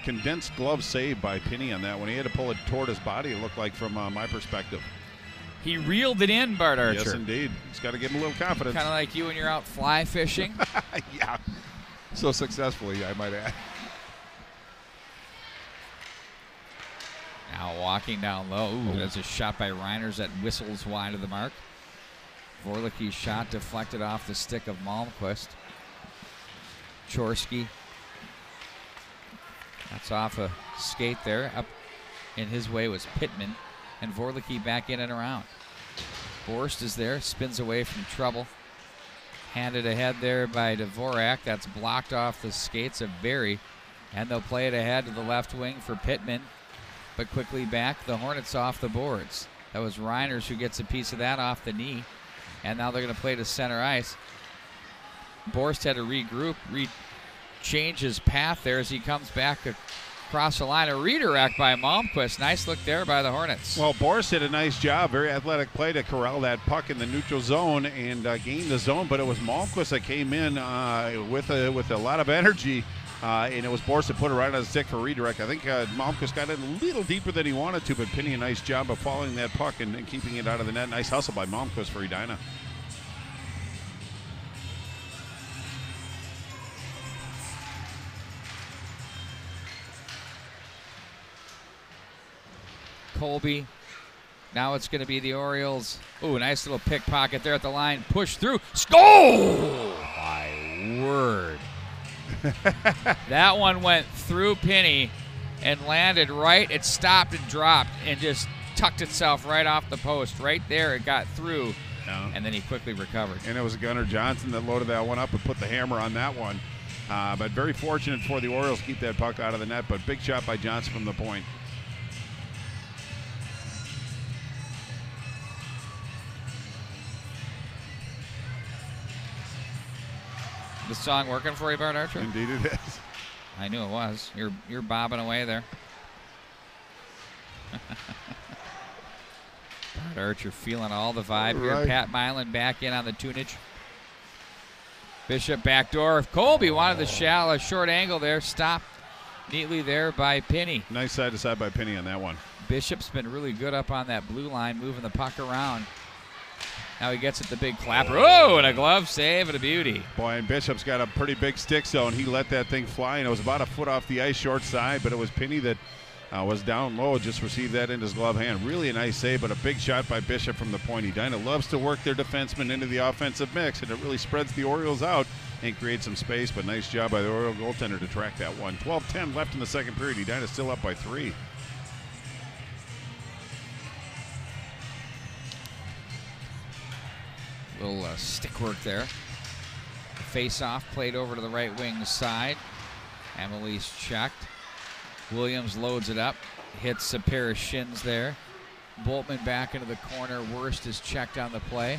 condensed glove save by Pinney on that one. He had to pull it toward his body, it looked like, from my perspective. He reeled it in, Bart Archer. Yes, indeed. He's got to give him a little confidence. Kind of like you when you're out fly fishing. Yeah, so successfully, I might add. Now walking down low. Ooh, that's a shot by Reiners that whistles wide of the mark. Vorlicke's shot deflected off the stick of Malmquist. Jaworski. That's off a skate there. Up in his way was Pittman. And Vorlicke back in and around. Borst is there, spins away from trouble. Handed ahead there by Dvorak. That's blocked off the skates of Berry. And they'll play it ahead to the left wing for Pittman. But quickly back, the Hornets off the boards. That was Reiners who gets a piece of that off the knee. And now they're going to play to center ice. Borst had to regroup, change his path there as he comes back across the line. A redirect by Malmquist. Nice look there by the Hornets. Well, Borst did a nice job. Very athletic play to corral that puck in the neutral zone and gain the zone. But it was Malmquist that came in with a lot of energy. And it was Borst that put it right on the stick for redirect. I think Malmquist got it a little deeper than he wanted to, but Pinney a nice job of following that puck and keeping it out of the net. Nice hustle by Malmquist for Edina. Colby. Now it's going to be the Orioles. Ooh, nice little pickpocket there at the line. Push through. Score! My word. That one went through Pinney and landed right. It stopped and dropped and just tucked itself right off the post. Right there, it got through, and then he quickly recovered. And it was Gunnar Johnson that loaded that one up and put the hammer on that one. But very fortunate for the Orioles to keep that puck out of the net, but big shot by Johnson from the point. The song working for you, Bart Archer? Indeed it is. I knew it was. You're bobbing away there. Bart Archer feeling all the vibe here. Pat Milan back in on the tunage. Bishop backdoor. Colby wanted the shallow short angle there. Stopped neatly there by Pinney. Nice side to side by Pinney on that one. Bishop's been really good up on that blue line, moving the puck around. Now he gets it the big clapper. Oh, and a glove save and a beauty. Boy, and Bishop's got a pretty big stick zone. He let that thing fly, and it was about a foot off the ice, short side, but it was Pinney that was down low, just received that in his glove hand. Really a nice save, but a big shot by Bishop from the point. Edina loves to work their defensemen into the offensive mix, and it really spreads the Orioles out and creates some space, but nice job by the Oriole goaltender to track that one. 12-10 left in the second period. Edina still up by 3. Little stick work there. The face-off played over to the right wing side. Emily's checked. Williams loads it up. Hits a pair of shins there. Boltman back into the corner. Worst is checked on the play.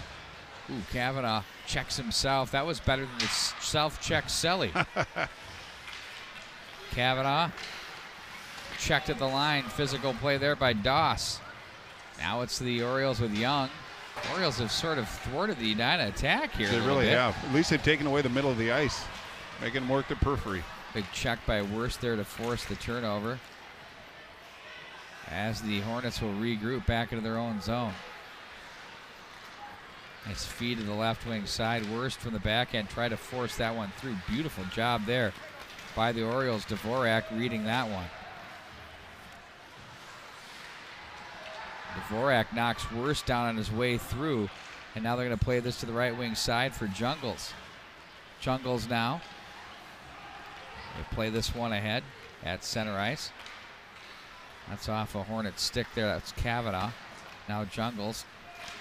Ooh, Kavanaugh checks himself. That was better than the self-check Selly. Kavanaugh checked at the line. Physical play there by Doss. Now it's the Orioles with Young. Orioles have sort of thwarted the Edina attack here. They really have. At least they've taken away the middle of the ice, making them work the periphery. Big check by Worst there to force the turnover, as the Hornets will regroup back into their own zone. Nice feed to the left wing side. Worst from the backhand, try to force that one through. Beautiful job there by the Orioles. Dvorak reading that one. Dvorak knocks Worst down on his way through, and now they're going to play this to the right wing side for Jungles. Jungles now. They play this one ahead at center ice. That's off a Hornet stick there. That's Kavanaugh. Now Jungles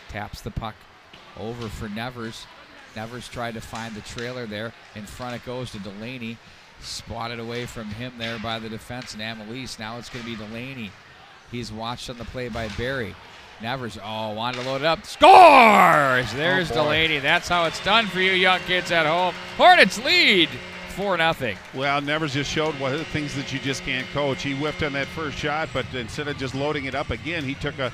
taps the puck over for Nevers. Nevers tried to find the trailer there. In front it goes to Delaney. Spotted away from him there by the defense and Amelise. Now it's going to be Delaney. He's watched on the play by Barry. Nevers, wanted to load it up. Scores! There's Delaney. That's how it's done for you young kids at home. Hornets lead 4-0. Well, Nevers just showed what the things that you just can't coach. He whiffed on that first shot, but instead of just loading it up again, he took a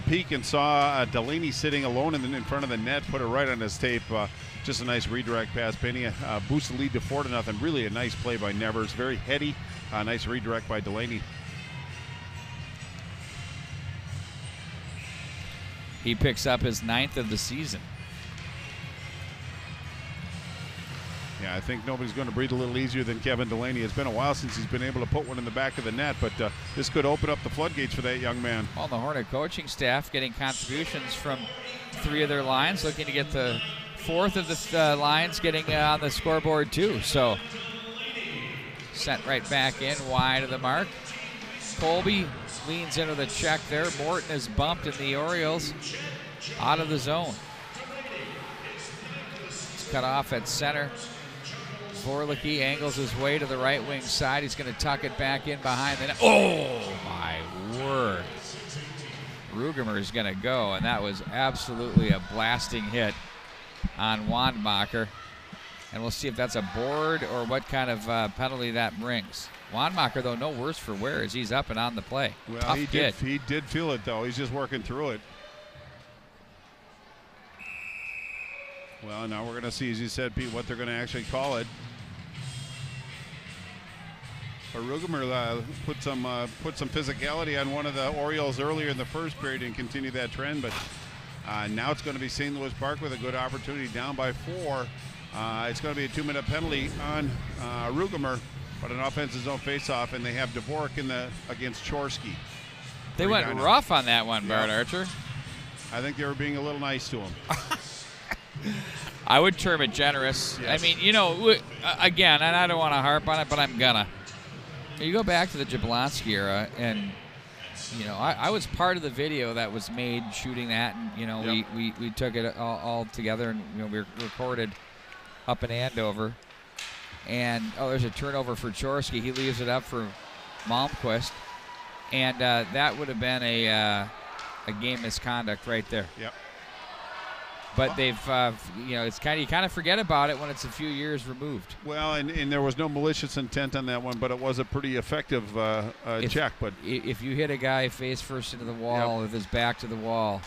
peek and saw Delaney sitting alone in front of the net, put it right on his tape. Just a nice redirect pass. Penny boosts the lead to 4-0. Really a nice play by Nevers. Very heady. Nice redirect by Delaney. He picks up his 9th of the season. Yeah, I think nobody's going to breathe a little easier than Kevin Delaney. It's been a while since he's been able to put one in the back of the net, but this could open up the floodgates for that young man. Well, the Hornet coaching staff getting contributions from 3 of their lines, looking to get the 4th of the lines getting on the scoreboard too. So sent right back in, wide of the mark. Colby leans into the check there. Morton is bumped and the Orioles out of the zone. It's cut off at center. Vorlicki angles his way to the right wing side. He's going to tuck it back in behind the net. Oh, my word. Rugemer is going to go, and that was absolutely a blasting hit on Wandmacher. And we'll see if that's a board or what kind of penalty that brings. Wandmacher, though, no worse for wear as he's up and on the play. Well, Tough he kid. did feel it, though. He's just working through it. Well, now we're going to see, as you said, Pete, what they're going to actually call it. Rugemer put some physicality on one of the Orioles earlier in the first period and continue that trend, but now it's going to be St. Louis Park with a good opportunity, down by 4. It's going to be a 2-minute penalty on Rugemer, but an offensive zone faceoff, and they have Dvorak against Chorsky. They went rough on that one, Bart Archer. I think they were being a little nice to him. I would term it generous. Yes. I mean, again, and I don't want to harp on it, but I'm gonna. You go back to the Jablonski era, and I was part of the video that was made shooting that, and we took it all together, and we recorded up in Andover. And there's a turnover for Chorsky. He leaves it up for Malmquist, and that would have been a game misconduct right there. Yep. But they've, it's you kind of forget about it when it's a few years removed. Well, and there was no malicious intent on that one, but it was a pretty effective check. But if you hit a guy face first into the wall with his back to the wall,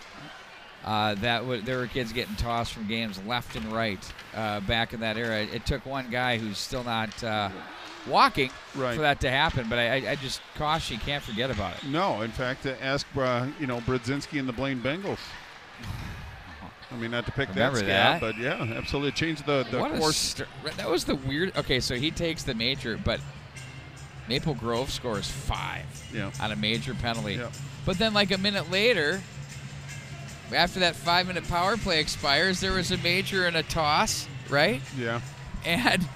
there were kids getting tossed from games left and right back in that era. It took one guy who's still not walking for that to happen, but I just caution you can't forget about it. No, in fact, ask Brodzinski and the Blaine Bengals. I mean, not to pick that scab, but yeah, absolutely. It changed the course. That was the weird. Okay, so he takes the major, but Maple Grove scores 5 on a major penalty. Yeah. But then, like a minute later, after that 5-minute power play expires, there was a major and a toss, right? Yeah. And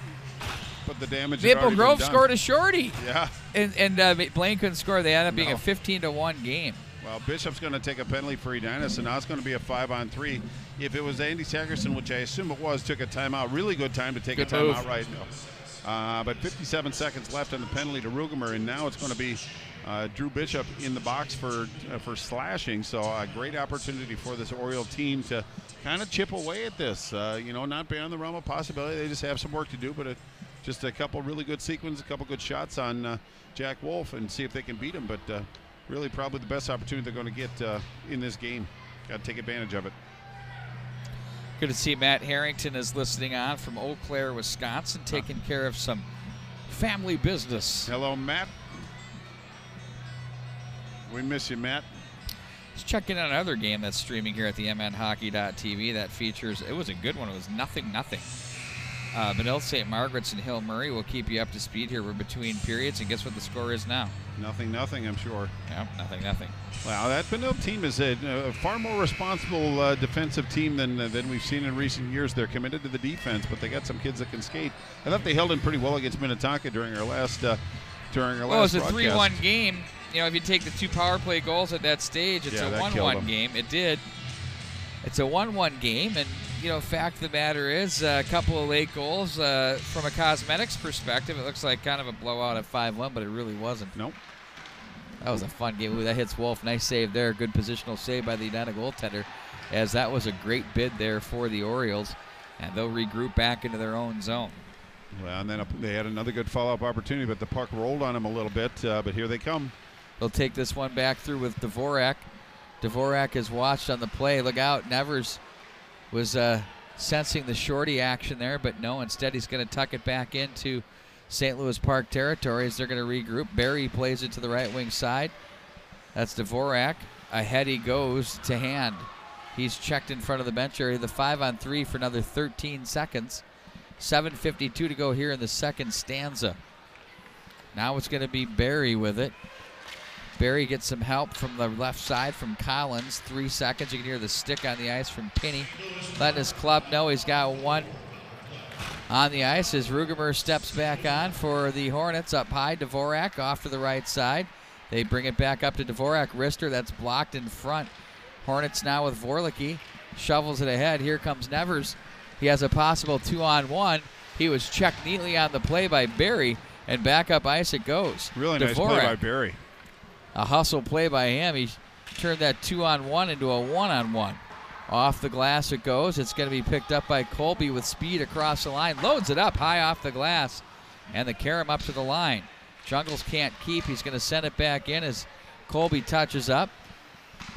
but the damage. Maple Grove scored a shorty. Yeah. And Blaine couldn't score. They ended up being a 15-1 game. Well, Bishop's going to take a penalty for Edina, so now it's going to be a 5-on-3. If it was Andy Sagerson, which I assume it was, took a timeout. Really good time to take a timeout right now. But 57 seconds left on the penalty to Rugemer, and now it's going to be Drew Bishop in the box for slashing. So a great opportunity for this Oriole team to kind of chip away at this. Not beyond the realm of possibility. They just have some work to do, but just a couple really good sequences, a couple good shots on Jack Wolf, and see if they can beat him. But really probably the best opportunity they're going to get in this game. Got to take advantage of it. Good to see Matt Harrington is listening on from Eau Claire, Wisconsin, taking care of some family business. Hello, Matt. We miss you, Matt. Let's check in on another game that's streaming here at the mnhockey.tv that features, it was a good one. It was 0-0. Benilde St. Margaret's and Hill Murray will keep you up to speed here. We're between periods, and guess what the score is now? 0-0, I'm sure. Yeah, 0-0. Wow, that Benilde team is a far more responsible defensive team than we've seen in recent years. They're committed to the defense, but they got some kids that can skate. I thought they held in pretty well against Minnetonka during our last Well, it was a 3-1 game. If you take the 2 power play goals at that stage, it's a 1-1 game. It did. It's a 1-1 game, and fact of the matter is a couple of late goals. From a cosmetics perspective, it looks like kind of a blowout at 5-1, but it really wasn't. Nope. That was a fun game. Ooh, that hits Wolf. Nice save there. Good positional save by the Edina goaltender, as that was a great bid there for the Orioles, and they'll regroup back into their own zone. Well, and then they had another good follow-up opportunity, but the puck rolled on them a little bit, but here they come. They'll take this one back through with Dvorak. Dvorak has watched on the play. Look out, Nevers was sensing the shorty action there, but no, instead he's going to tuck it back into St. Louis Park territory as they're going to regroup. Barry plays it to the right wing side. That's Dvorak. Ahead he goes to Hand. He's checked in front of the bench area. The 5-on-3 for another 13 seconds. 7:52 to go here in the second stanza. Now it's going to be Barry with it. Barry gets some help from the left side from Collins. 3 seconds. You can hear the stick on the ice from Pinney. Letting his club know he's got one on the ice as Rugemer steps back on for the Hornets. Up high, Dvorak off to the right side. They bring it back up to Dvorak. Wrister, that's blocked in front. Hornets now with Vorlicki. Shovels it ahead. Here comes Nevers. He has a possible 2-on-1. He was checked neatly on the play by Barry, and back up ice it goes. Really nice play by Barry. A hustle play by him. He turned that 2-on-1 into a 1-on-1. Off the glass it goes. It's going to be picked up by Colby with speed across the line. Loads it up high off the glass, and the carom up to the line. Jungles can't keep. He's going to send it back in as Colby touches up.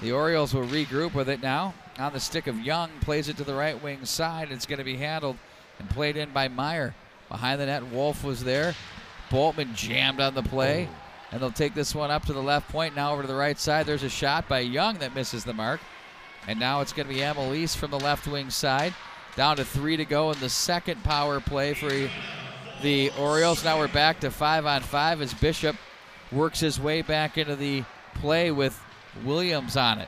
The Orioles will regroup with it now. On the stick of Young, plays it to the right wing side. It's going to be handled and played in by Meyer. Behind the net, Wolf was there. Boltman jammed on the play, and they'll take this one up to the left point. Now over to the right side. There's a shot by Young that misses the mark. And now it's going to be Amelise from the left wing side. Down to 3 to go in the second power play for the Orioles. Now we're back to 5-on-5 as Bishop works his way back into the play with Williams on it.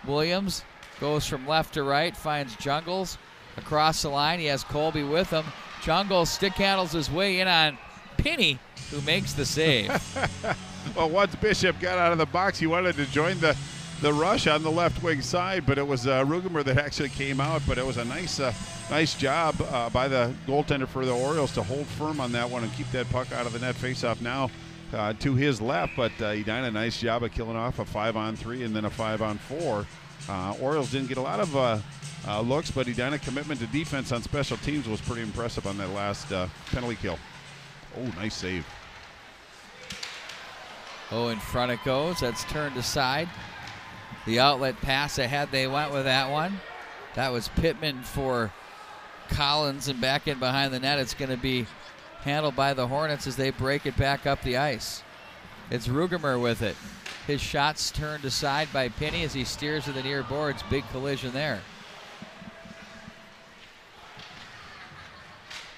Williams goes from left to right, finds Jungles across the line. He has Colby with him. Jungles stick handles his way in on Pinney, who makes the save. Well, once Bishop got out of the box, he wanted to join the rush on the left wing side, but it was Rugemer that actually came out. But it was a nice job by the goaltender for the Orioles to hold firm on that one and keep that puck out of the net. Face-off now to his left, but he done a nice job of killing off a 5-on-3 and then a 5-on-4. Orioles didn't get a lot of looks, but he done a commitment to defense on special teams was pretty impressive on that last penalty kill. Oh, nice save. Oh, in front it goes. That's turned aside. The outlet pass ahead, they went with that one. That was Pittman for Collins, and back in behind the net. It's going to be handled by the Hornets as they break it back up the ice. It's Rugemer with it. His shot's turned aside by Pinney as he steers to the near boards. Big collision there.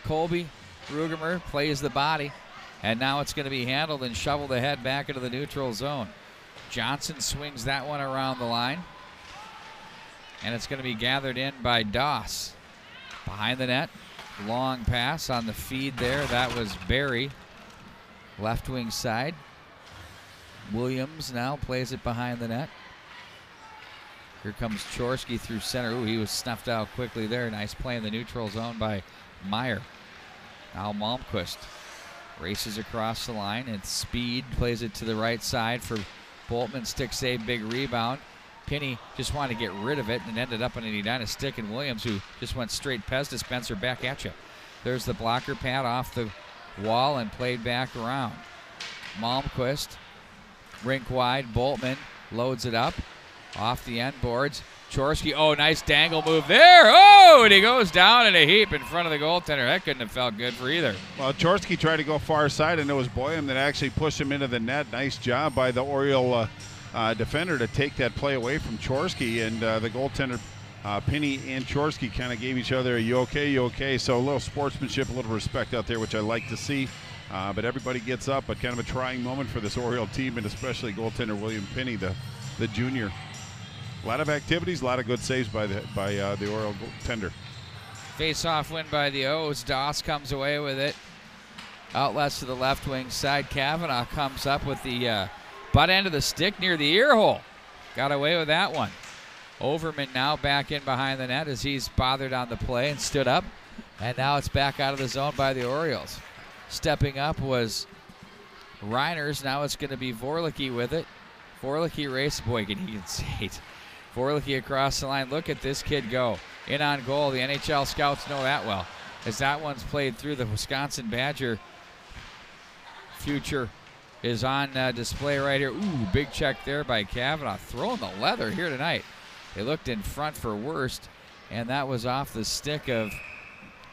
Colby, Rugemer plays the body, and now it's going to be handled and shoveled ahead back into the neutral zone. Johnson swings that one around the line, and it's going to be gathered in by Doss. Behind the net, long pass on the feed there. That was Barry, left wing side. Williams now plays it behind the net. Here comes Chorsky through center. Ooh, he was snuffed out quickly there. Nice play in the neutral zone by Meyer. Now Malmquist races across the line, and Speed plays it to the right side for Boltman. Stick save, big rebound. Pinney just wanted to get rid of it and ended up on an Edina stick, and Williams, who just went straight Pez dispenser back at you. There's the blocker pad off the wall and played back around. Malmquist, rink wide. Boltman loads it up off the end boards. Chorsky, oh, nice dangle move there. Oh, and he goes down in a heap in front of the goaltender. That couldn't have felt good for either. Well, Chorsky tried to go far side, and it was Boyum that actually pushed him into the net. Nice job by the Oriole defender to take that play away from Chorsky, and the goaltender, Pinney and Chorsky, kind of gave each other a you okay, you okay. So a little sportsmanship, a little respect out there, which I like to see. But everybody gets up, but kind of a trying moment for this Oriole team, and especially goaltender William Pinney, the junior. A lot of activities, a lot of good saves by the Oriole goaltender. Face-off win by the O's. Doss comes away with it. Outlets to the left wing side. Kavanaugh comes up with the butt end of the stick near the ear hole. Got away with that one. Overman now back in behind the net as he's bothered on the play and stood up. And now it's back out of the zone by the Orioles. Stepping up was Reiners. Now it's going to be Vorlicki with it. Vorlicki race. Boy, can he concede. Vorlicki across the line. Look at this kid go. In on goal. The NHL scouts know that well, as that one's played through. The Wisconsin Badger future is on display right here. Ooh, big check there by Kavanaugh. Throwing the leather here tonight. They looked in front for worst, and that was off the stick of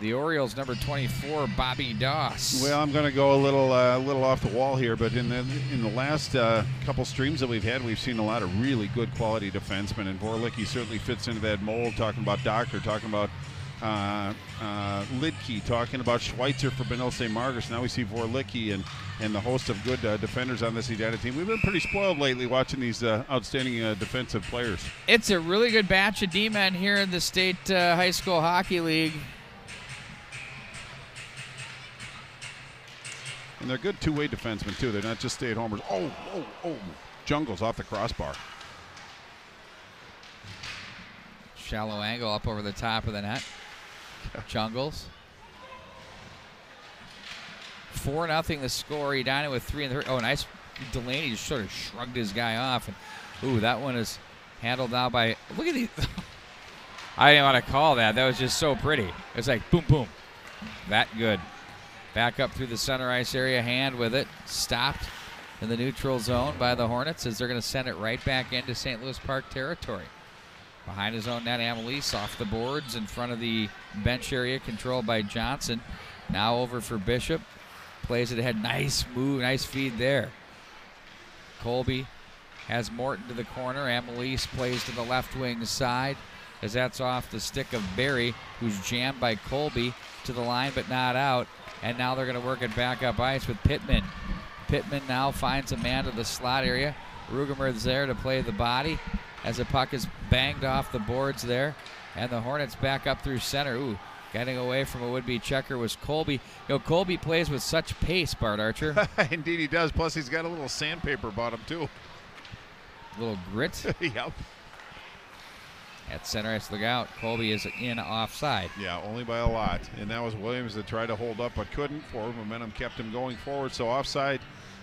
the Orioles' number 24, Bobby Doss. Well, I'm going to go a little off the wall here, but in the last couple streams that we've had, we've seen a lot of really good quality defensemen, and Vorlicki certainly fits into that mold. Talking about Doctor, talking about Lidke, talking about Schweitzer for Benil St. Margaret's. Now we see Vorlicki and the host of good defenders on this Edina team. We've been pretty spoiled lately watching these outstanding defensive players. It's a really good batch of D-men here in the State High School Hockey League. And they're good two-way defensemen, too. They're not just stay-at-homers. Oh, Jungles off the crossbar. Shallow angle up over the top of the net. Jungles. 4-0 the score. Edina with 3 in the third. Oh, nice. Delaney just sort of shrugged his guy off. And, ooh, that one is handled now by. Look at these. I didn't want to call that. That was just so pretty. It's like boom, boom. That good. Back up through the center ice area. Hand with it. Stopped in the neutral zone by the Hornets as they're going to send it right back into St. Louis Park territory. Behind his own net, Amelise off the boards in front of the bench area, controlled by Johnson. Now over for Bishop. Plays it ahead. Nice move, nice feed there. Colby has Morton to the corner. Amelise plays to the left wing side as that's off the stick of Barry, who's jammed by Colby to the line but not out. And now they're going to work it back up ice with Pittman. Pittman now finds a man to the slot area. Rugemer's there to play the body as the puck is banged off the boards there. And the Hornets back up through center. Ooh, getting away from a would-be checker was Colby. You know, Colby plays with such pace, Bart Archer. Indeed he does. Plus he's got a little sandpaper bottom, too. A little grit. Yep. At center ice, look out. Colby is in offside. Yeah, only by a lot. And that was Williams that tried to hold up but couldn't. Forward momentum kept him going forward. So offside.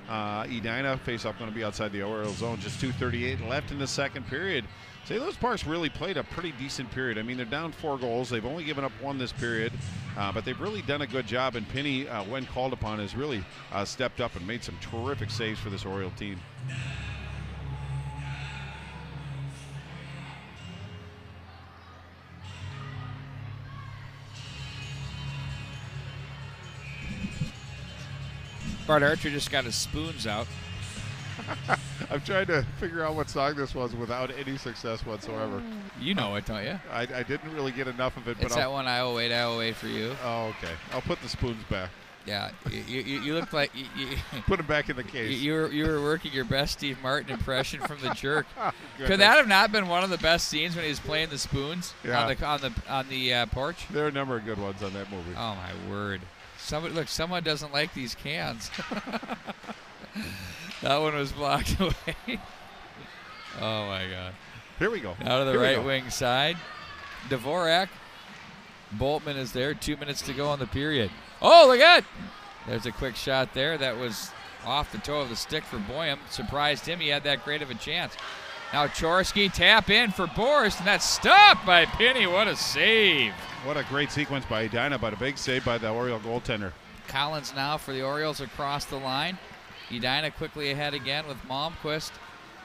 Edina face-off going to be outside the Orioles zone. Just 2:38 left in the second period. St. Louis Park's really played a pretty decent period. I mean, they're down 4 goals. They've only given up 1 this period, but they've really done a good job. And Penny, when called upon, has really stepped up and made some terrific saves for this Oriole team. Bart Archer just got his spoons out. I'm trying to figure out what song this was without any success whatsoever. You know it, don't you? I didn't really get enough of it. It's that one, I will wait for you. Oh, okay. I'll put the spoons back. Yeah, you look like put them back in the case. You were working your best Steve Martin impression from The Jerk. Could that have not been one of the best scenes when he was playing the spoons Yeah. on the porch? There are a number of good ones on that movie. Oh my word! Someone doesn't like these cans. That one was blocked away. Oh my God! Here we go. Out of the right wing side, Dvorak. Boltman is there. 2 minutes to go on the period. Oh, look at! There's a quick shot there. That was off the toe of the stick for Boyum. Surprised him. He had that great of a chance. Now Chorski tap in for Borst, and that's stopped by Penny. What a save! What a great sequence by Edina, but a big save by the Oriole goaltender. Collins now for the Orioles across the line. Edina quickly ahead again with Malmquist.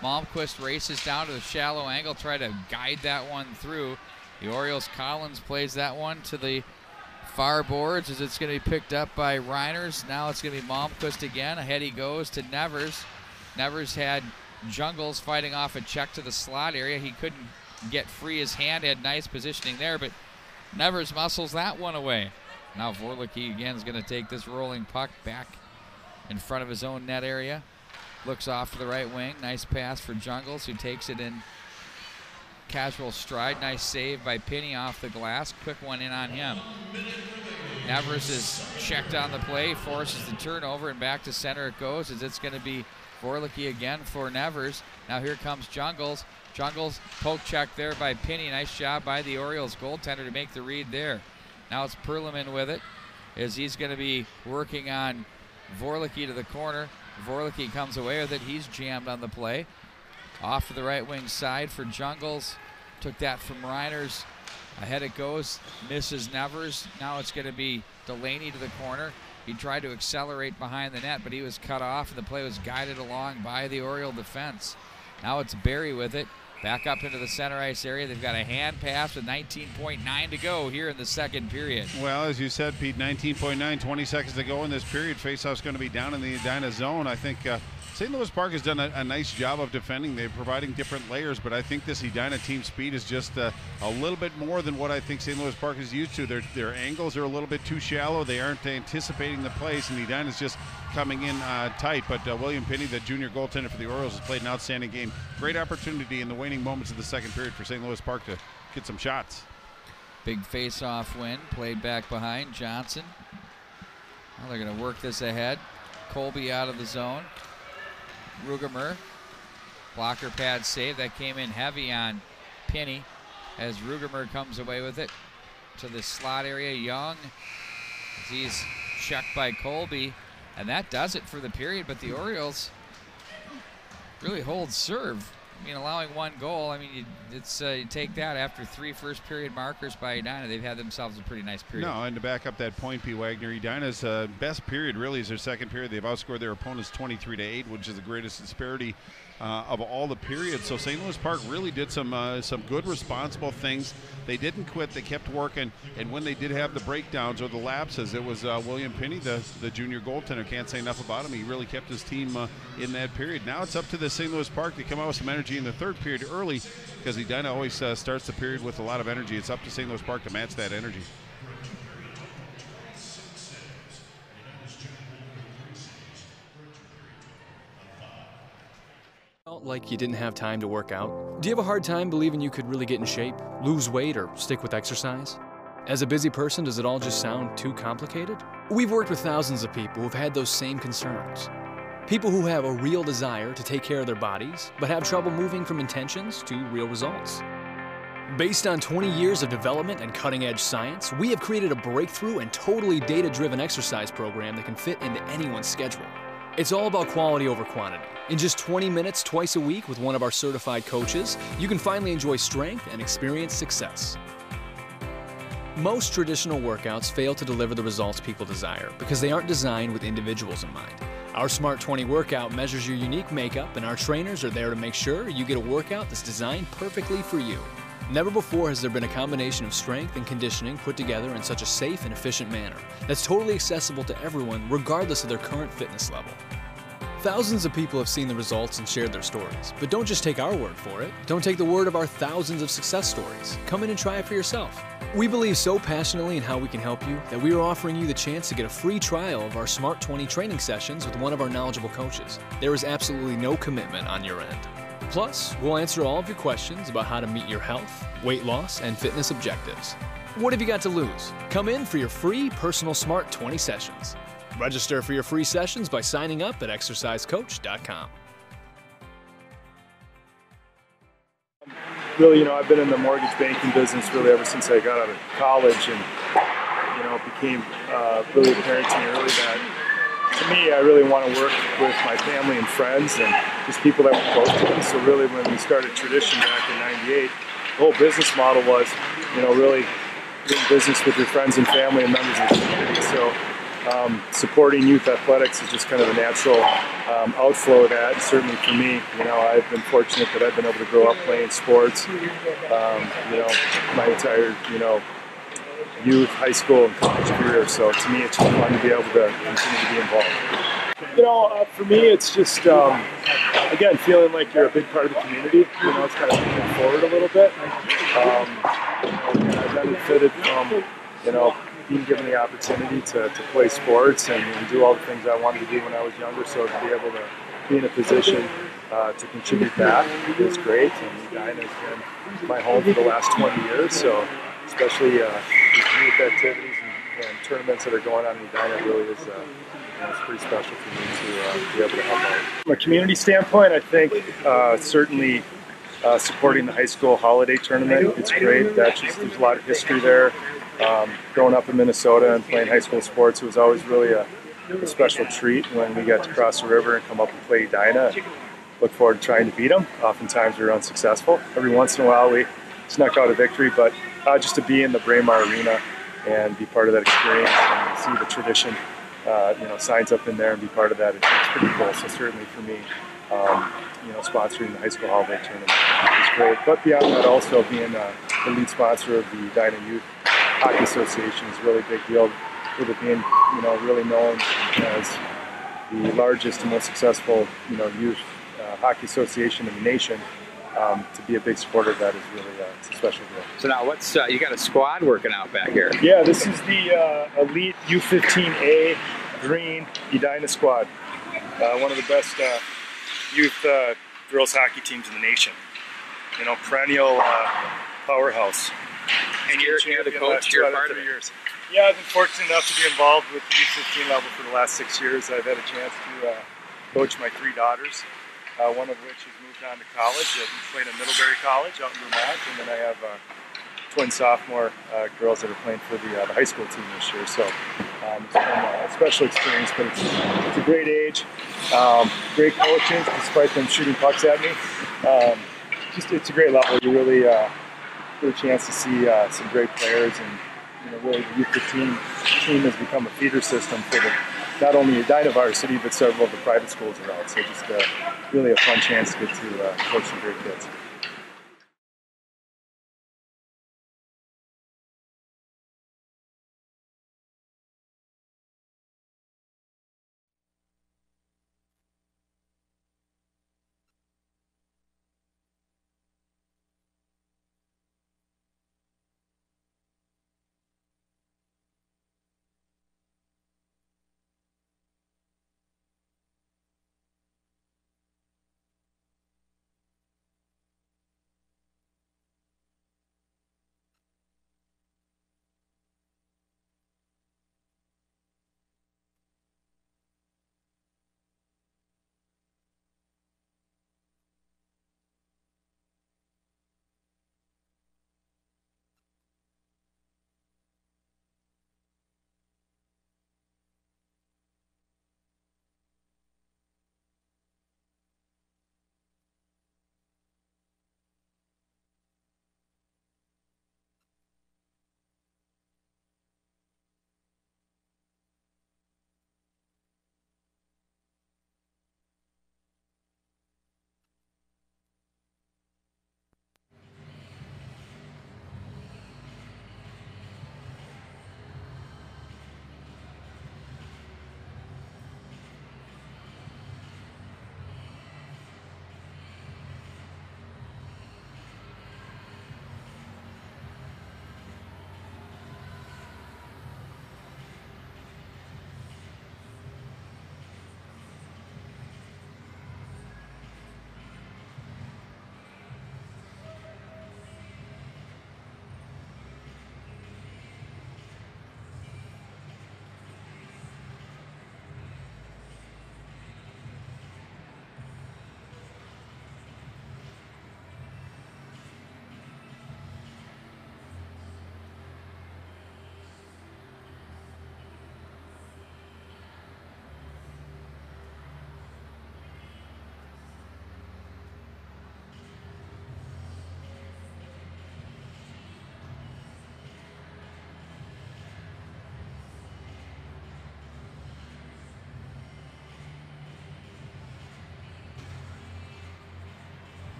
Malmquist races down to the shallow angle, try to guide that one through. The Orioles, Collins plays that one to the far boards as it's going to be picked up by Reiners. Now it's going to be Malmquist again. Ahead he goes to Nevers. Nevers had Jungles fighting off a check to the slot area. He couldn't get free. His hand had nice positioning there, but Nevers muscles that one away. Now Vorlicki again is going to take this rolling puck back in front of his own net area. Looks off to the right wing. Nice pass for Jungles, who takes it in casual stride. Nice save by Penny off the glass. Quick one in on him. Nevers is checked on the play, forces the turnover, and back to center it goes as it's going to be Vorlicki again for Nevers. Now here comes Jungles. Jungles, poke check there by Pinney. Nice job by the Orioles goaltender to make the read there. Now it's Perlman with it, as he's going to be working on Vorlicki to the corner. Vorlicki comes away with it. He's jammed on the play. Off to the right wing side for Jungles. Took that from Reiners. Ahead it goes. Misses Nevers. Now it's going to be Delaney to the corner. He tried to accelerate behind the net, but he was cut off, and the play was guided along by the Oriole defense. Now it's Barry with it. Back up into the center ice area. They've got a hand pass with 19.9 to go here in the second period. Well, as you said, Pete, 19.9, 20 seconds to go in this period. Faceoff's going to be down in the Edina zone. I think St. Louis Park has done a nice job of defending. They're providing different layers, but I think this Edina team speed is just a little bit more than what I think St. Louis Park is used to. Their angles are a little bit too shallow. They aren't anticipating the plays, and Edina's just coming in tight. But William Pinney, the junior goaltender for the Orioles, has played an outstanding game. Great opportunity in the waning moments of the second period for St. Louis Park to get some shots. Big face-off win, played back behind Johnson. Well, they're going to work this ahead. Colby out of the zone. Rugemer, blocker pad save. That came in heavy on Pinney as Rugemer comes away with it to the slot area. Young, as he's checked by Colby, and that does it for the period. But the Orioles really hold serve. I mean, allowing one goal. I mean, you take that after 3 first-period markers by Edina. They've had themselves a pretty nice period. No, and to back up that point, P. Wagner, Edina's best period really is their second period. They've outscored their opponents 23-8, which is the greatest disparity of all the periods. So St. Louis Park really did some good, responsible things. They didn't quit. They kept working. And when they did have the breakdowns or the lapses, it was William Pinney, the junior goaltender. Can't say enough about him. He really kept his team in that period. Now it's up to the St. Louis Park to come out with some energy in the third period early, because Edina always starts the period with a lot of energy. It's up to St. Louis Park to match that energy. Felt like you didn't have time to work out? Do you have a hard time believing you could really get in shape, lose weight, or stick with exercise? As a busy person, does it all just sound too complicated? We've worked with thousands of people who've had those same concerns. People who have a real desire to take care of their bodies, but have trouble moving from intentions to real results. Based on 20 years of development and cutting-edge science, we have created a breakthrough and totally data-driven exercise program that can fit into anyone's schedule. It's all about quality over quantity. In just 20 minutes twice a week with one of our certified coaches, you can finally enjoy strength and experience success. Most traditional workouts fail to deliver the results people desire because they aren't designed with individuals in mind. Our Smart 20 workout measures your unique makeup, and our trainers are there to make sure you get a workout that's designed perfectly for you. Never before has there been a combination of strength and conditioning put together in such a safe and efficient manner that's totally accessible to everyone regardless of their current fitness level. Thousands of people have seen the results and shared their stories, but don't just take our word for it. Don't take the word of our thousands of success stories. Come in and try it for yourself. We believe so passionately in how we can help you that we are offering you the chance to get a free trial of our Smart 20 training sessions with one of our knowledgeable coaches. There is absolutely no commitment on your end. Plus, we'll answer all of your questions about how to meet your health, weight loss, and fitness objectives. What have you got to lose? Come in for your free personal Smart 20 sessions. Register for your free sessions by signing up at exercisecoach.com. Really, I've been in the mortgage banking business really ever since I got out of college, and it became really apparent to me early that, to me, I really want to work with my family and friends and just people that were close to me. So really, when we started Tradition back in '98, the whole business model was, really doing business with your friends and family and members of the community. So supporting youth athletics is just kind of a natural outflow of that. And certainly for me, I've been fortunate that I've been able to grow up playing sports, my entire, youth, high school, and college career. So to me, it's just fun to be able to continue to be involved. For me, it's just, again, feeling like you're a big part of the community. It's kind of moving forward a little bit. I've benefited from, being given the opportunity to play sports and do all the things I wanted to do when I was younger. So to be able to be in a position to contribute that is great. And Edina has been my home for the last 20 years. So especially with youth activities and tournaments that are going on in Edina, really is it's pretty special for me to be able to help out. From a community standpoint, I think certainly supporting the high school holiday tournament. It's great. There's a lot of history there. Growing up in Minnesota and playing high school sports, it was always really a special treat when we got to cross the river and come up and play Edina. Look forward to trying to beat them. Oftentimes we were unsuccessful. Every once in a while we snuck out a victory, but just to be in the Braemar Arena and be part of that experience and see the tradition, signs up in there and be part of that, it's pretty cool. So certainly for me, sponsoring the high school holiday tournament is great. But beyond that, also being the lead sponsor of the Edina Youth Hockey Association is a really big deal, with it being, really known as the largest and most successful, youth hockey association in the nation. To be a big supporter of that is really it's a special deal. So now what's, you got a squad working out back here? Yeah, this is the elite U15A green Edina squad. One of the best youth girls hockey teams in the nation. Perennial powerhouse. And you're the coach, you're part of it? Years. Yeah, I've been fortunate enough to be involved with the U15 level for the last 6 years. I've had a chance to coach my 3 daughters, one of which has moved on to college at Middlebury College out in Vermont, and then I have twin sophomore girls that are playing for the high school team this year. So it's been a special experience, but it's a great age, great coaches, despite them shooting pucks at me. It's a great level. You really get a chance to see some great players, and really the U15 team has become a feeder system for not only Edina varsity, but several of the private schools around. So just really a fun chance to get to coach some great kids.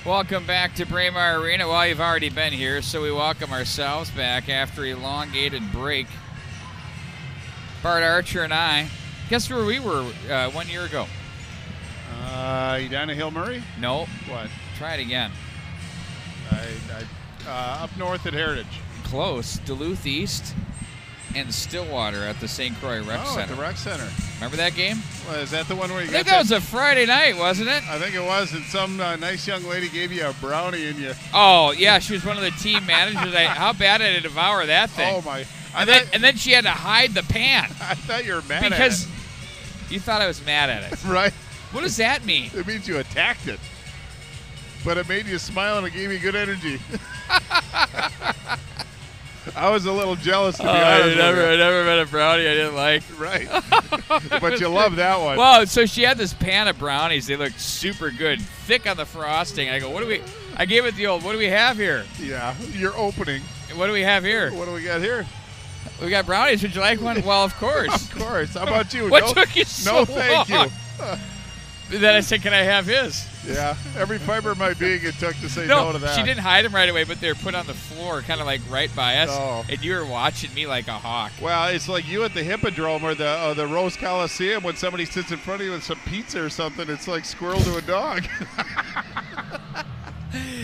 Welcome back to Braemar Arena. Well, you've already been here, so we welcome ourselves back after an elongated break. Bart Archer and I. Guess where we were 1 year ago? Edina Hill Murray? No. What? Try it again. Up north at Heritage. Close. Duluth East and Stillwater at the St. Croix Rec Center. At the Rec Center. Remember that game? Well, is that the one where you I think that was a Friday night, wasn't it? I think it was, and some nice young lady gave you a brownie and you... Oh, yeah, she was one of the team managers. How bad did I devour that thing? Oh, my... And then she had to hide the pan. I thought you were mad at it. Because you thought I was mad at it. Right. What does that mean? It means you attacked it. But it made you smile and it gave you good energy. I was a little jealous, to be honest. I never met a brownie I didn't like. Right. But you love that one. Well, so she had this pan of brownies. They looked super good, thick on the frosting. I go, I gave it the old, what do we have here? Yeah, you're opening. What do we have here? What do we got here? We got brownies. Would you like one? Well, of course. Of course. How about you? What took you so long? No, thank you. Then I said, can I have his? Yeah, every fiber of my being it took to say no to that. She didn't hide them right away, but they were put on the floor, kind of like right by us. Oh. And you were watching me like a hawk. Well, it's like you at the Hippodrome or the Rose Coliseum when somebody sits in front of you with some pizza or something. It's like squirrel to a dog.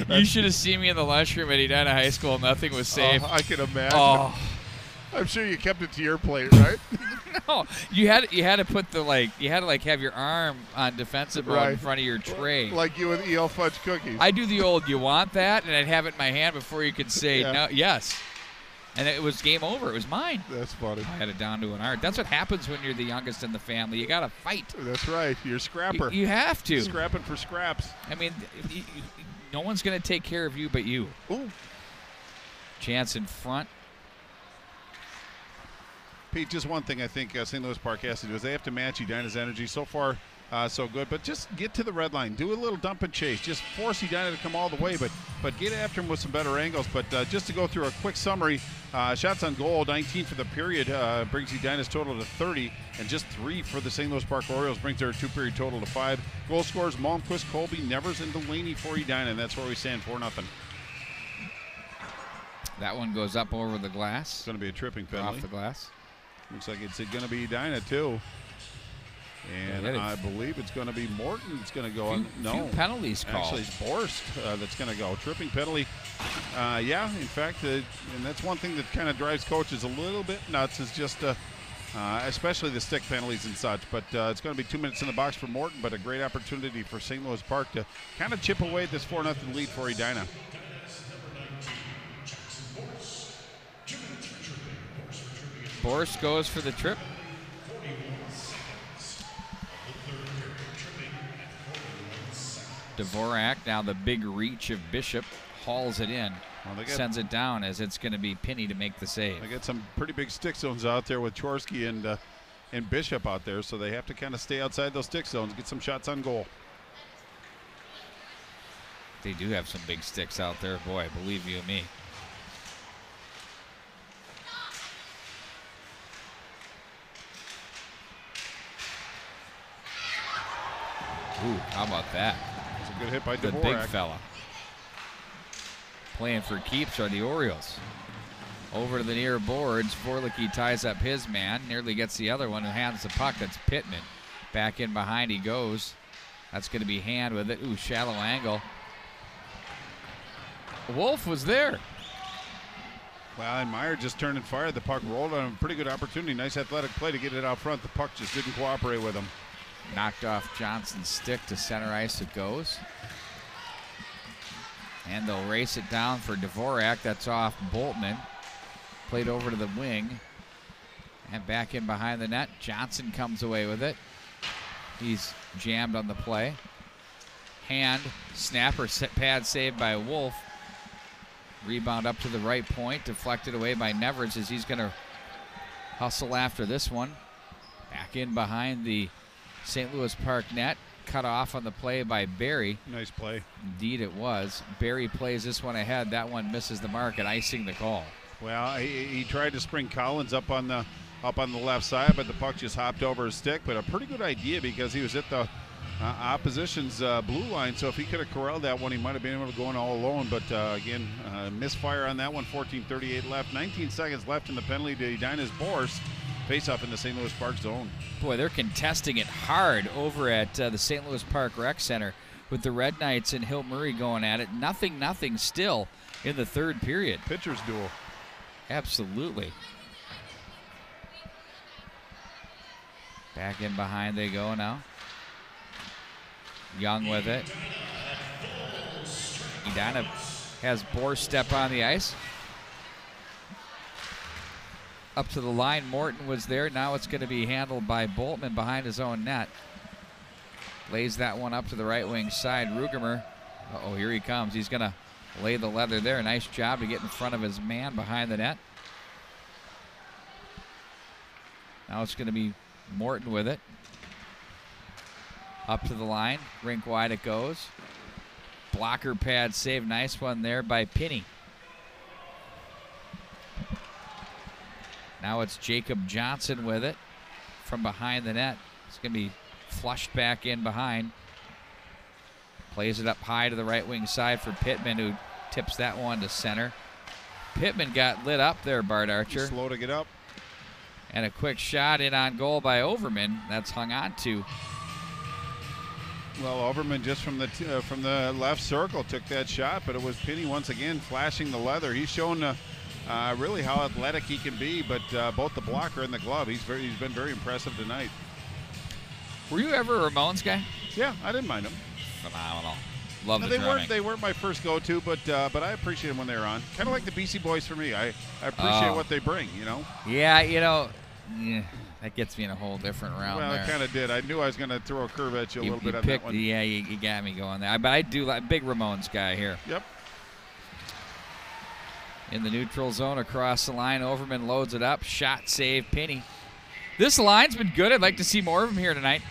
You should have seen me in the lunchroom at Edina High School. Nothing was safe. Oh, I can imagine. Oh. I'm sure you kept it to your plate, right? No, you had to put have your arm on defensive mode in front of your tray. Like you with E.L. Fudge cookies. I do the old, you want that? And I'd have it in my hand before you could say no, yes. And it was game over. It was mine. That's funny. I had it down to an art. That's what happens when you're the youngest in the family. You got to fight. That's right. You're a scrapper. You have to. Scrapping for scraps. I mean, no one's going to take care of you but you. Ooh. Chance in front. Pete, just one thing I think St. Louis Park has to do is they have to match Edina's energy. So far, so good. But just get to the red line. Do a little dump and chase. Just force Edina to come all the way, but get after him with some better angles. But just to go through a quick summary, shots on goal, 19 for the period, brings Edina's total to 30, and just 3 for the St. Louis Park Orioles brings their two-period total to 5. Goal scorers, Malmquist, Colby, Nevers, and Delaney for Edina, and that's where we stand 4-0. That one goes up over the glass. It's going to be a tripping penalty. Off the glass. Looks like it's going to be Edina, too. And I believe it's going to be Morton that's going to go on. No. Few penalties called. Actually, it's Borst that's going to go. Tripping penalty. Yeah, in fact, and that's one thing that kind of drives coaches a little bit nuts is just especially the stick penalties and such. But it's going to be 2 minutes in the box for Morton, but a great opportunity for St. Louis Park to kind of chip away at this 4-0 lead for Edina. Borst goes for the trip. Dvorak, now the big reach of Bishop, hauls it in. Well, sends it down as it's going to be Pinney to make the save. They got some pretty big stick zones out there with Chorsky and Bishop out there, so they have to kind of stay outside those stick zones, get some shots on goal. They do have some big sticks out there. Boy, believe you me. Ooh, how about that? It's a good hit by Dvorak. The big fella. Playing for keeps are the Orioles. Over to the near boards. Vorlicki ties up his man. Nearly gets the other one who hands the puck. That's Pittman. Back in behind he goes. That's going to be Hand with it. Ooh, shallow angle. Wolf was there. Well, and Meyer just turned and fired. The puck rolled on him. Pretty good opportunity. Nice athletic play to get it out front. The puck just didn't cooperate with him. Knocked off Johnson's stick to center ice it goes. And they'll race it down for Dvorak. That's off Boltman. Played over to the wing. And back in behind the net. Johnson comes away with it. He's jammed on the play. Hand, snapper, pad saved by Wolf. Rebound up to the right point. Deflected away by Nevers as he's going to hustle after this one. Back in behind the St. Louis Park net. Cut off on the play by Barry. Nice play. Indeed it was. Barry plays this one ahead. That one misses the mark and icing the call. Well, he tried to spring Collins up on the left side, but the puck just hopped over his stick. But a pretty good idea because he was at the opposition's blue line. So if he could have corralled that one, he might have been able to go in all alone. But again, misfire on that one. 14:38 left. 19 seconds left in the penalty to Edina's Bourse. Face-off in the St. Louis Park zone. Boy, they're contesting it hard over at the St. Louis Park Rec Center with the Red Knights and Hill Murray going at it. Nothing still in the third period. Pitcher's duel. Absolutely. Back in behind they go now. Young with it. Edina has Bourse step on the ice. Up to the line, Morton was there. Now it's going to be handled by Boltman behind his own net. Lays that one up to the right wing side. Rugemer, uh-oh, here he comes. He's going to lay the leather there. Nice job to get in front of his man behind the net. Now it's going to be Morton with it. Up to the line, rink wide it goes. Blocker pad save, nice one there by Pinney. Now it's Jacob Johnson with it from behind the net. It's going to be flushed back in behind. Plays it up high to the right wing side for Pittman, who tips that one to center. Pittman got lit up there, Bart Archer. He's slow to get up. And a quick shot in on goal by Overman. That's hung on to. Well, Overman just from the left circle took that shot, but it was Pinney once again flashing the leather. He's shown really how athletic he can be, but both the blocker and the glove, he's been very impressive tonight. Were you ever a Ramones guy? Yeah, I didn't mind them. Phenomenal. Love the they drumming. They weren't my first go-to, but I appreciate them when they were on. Kind of like the BC Boys for me. I appreciate what they bring, you know? Yeah, that gets me in a whole different round there. Well, it kind of did. I knew I was going to throw a curve at you a little bit on that one. Yeah, you got me going there. But I do like big Ramones guy here. Yep. In the neutral zone across the line, Overman loads it up. Shot save, Pinney. This line's been good. I'd like to see more of them here tonight.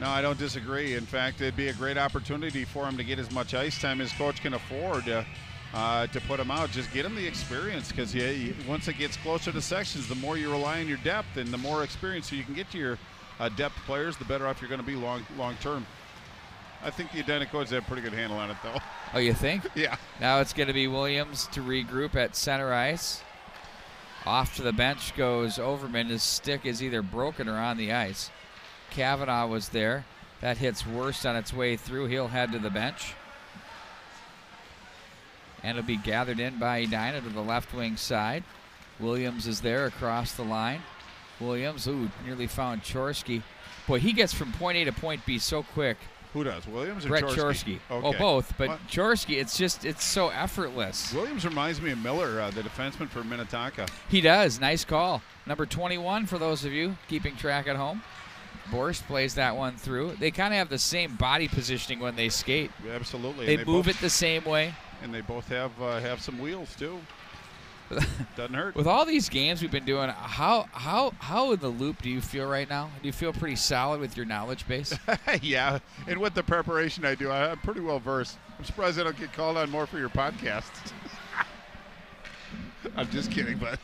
No, I don't disagree. In fact, it'd be a great opportunity for him to get as much ice time as coach can afford to put him out. Just get him the experience, because once it gets closer to sections, the more you rely on your depth and the more experience so you can get to your depth players, the better off you're going to be long term. I think the Edina Codes have a pretty good handle on it, though. Oh, you think? Yeah. Now it's going to be Williams to regroup at center ice. Off to the bench goes Overman. His stick is either broken or on the ice. Kavanaugh was there. That hits Worst on its way through. He'll head to the bench. And it'll be gathered in by Edina to the left wing side. Williams is there across the line. Williams, nearly found Chorsky. Boy, he gets from point A to point B so quick. Who does, Williams or Brett Chorsky? Okay. Oh, both, but Chorsky, it's so effortless. Williams reminds me of Miller, the defenseman for Minnetonka. He does. Nice call. Number 21 for those of you keeping track at home. Bourse plays that one through. They kind of have the same body positioning when they skate. Yeah, absolutely. They move it the same way. And they both have some wheels too. Doesn't hurt. With all these games we've been doing, how in the loop do you feel right now? Do you feel pretty solid with your knowledge base? Yeah, and with the preparation I do, I'm pretty well versed. I'm surprised I don't get called on more for your podcasts. I'm just kidding, but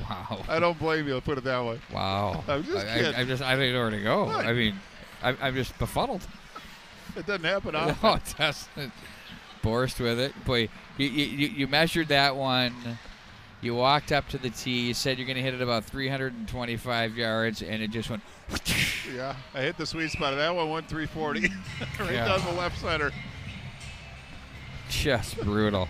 wow. I don't blame you. I'll put it that way. Wow. I'm just kidding. I don't know where to go. What? I mean, I'm just befuddled. It doesn't happen often. No, it doesn't. Bourse with it. Boy, you measured that one. You walked up to the tee. You said you're going to hit it about 325 yards, and it just went. Yeah, I hit the sweet spot of that one. Went 340 right down the left center. Just brutal.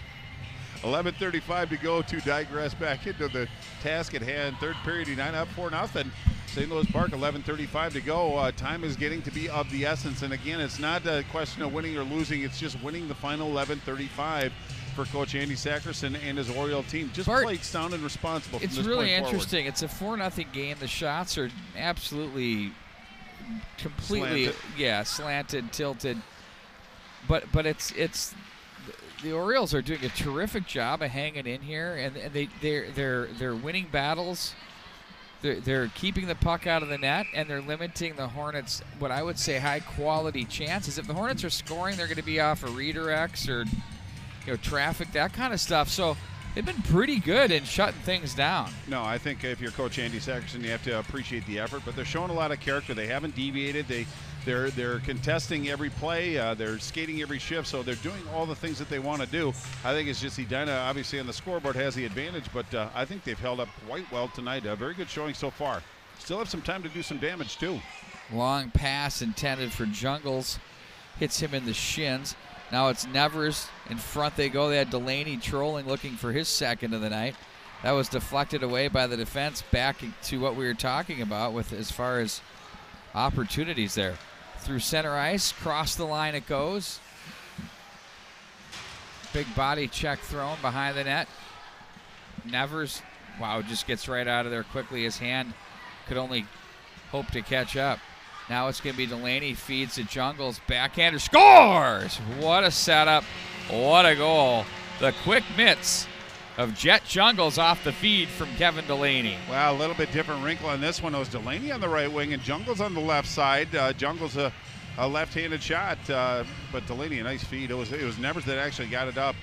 11:35 to go to digress back into the task at hand. Third period, Edina up 4-0. St. Louis Park, 11:35 to go. Time is getting to be of the essence. And again, it's not a question of winning or losing. It's just winning the final 11:35 for Coach Andy Sackerson and his Oriole team. Just played sound and responsible. It's really interesting. It's a 4-0 game. The shots are absolutely, completely, slanted, tilted. But it's the Orioles are doing a terrific job of hanging in here, and they're winning battles. They're keeping the puck out of the net, and they're limiting the Hornets' what I would say high-quality chances. If the Hornets are scoring, they're going to be off of redirects or traffic, that kind of stuff. So they've been pretty good in shutting things down. No, I think if you're Coach Andy Sackerson, you have to appreciate the effort, but they're showing a lot of character. They haven't deviated. They're contesting every play. They're skating every shift, so they're doing all the things that they want to do. I think it's just Edina, obviously, on the scoreboard has the advantage, but I think they've held up quite well tonight. A very good showing so far. Still have some time to do some damage, too. Long pass intended for Jungles. Hits him in the shins. Now it's Nevers. In front they go. They had Delaney trolling, looking for his second of the night. That was deflected away by the defense. Back to what we were talking about with as far as opportunities there. Through center ice, cross the line it goes. Big body check thrown behind the net. Nevers, wow, just gets right out of there quickly. His hand could only hope to catch up. Now it's going to be Delaney, feeds to Jungles, backhander, scores! What a setup, what a goal. The quick mitts of Jet Jungles off the feed from Kevin Delaney. Well, a little bit different wrinkle on this one. It was Delaney on the right wing and Jungles on the left side. Jungles a left-handed shot, but Delaney a nice feed. It was Nevers that actually got it up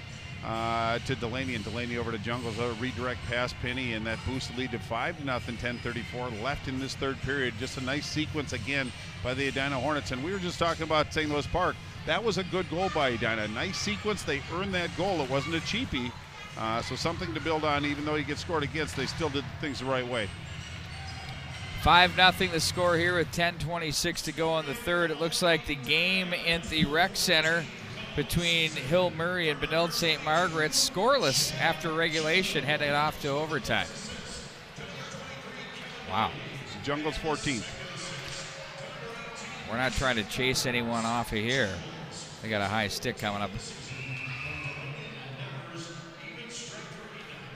to Delaney, and Delaney over to Jungles. A redirect pass, Penny, and that boosted lead to 5-0, 10:34 left in this third period. Just a nice sequence again by the Edina Hornets. And we were just talking about St. Louis Park. That was a good goal by Edina. Nice sequence. They earned that goal. It wasn't a cheapie. So something to build on. Even though you get scored against, they still did things the right way. 5-0 the score here with 10:26 to go in the third. It looks like the game in the rec center between Hill Murray and Benilde St. Margaret's scoreless after regulation, headed off to overtime. Wow. Jungles 14th. We're not trying to chase anyone off of here. They got a high stick coming up.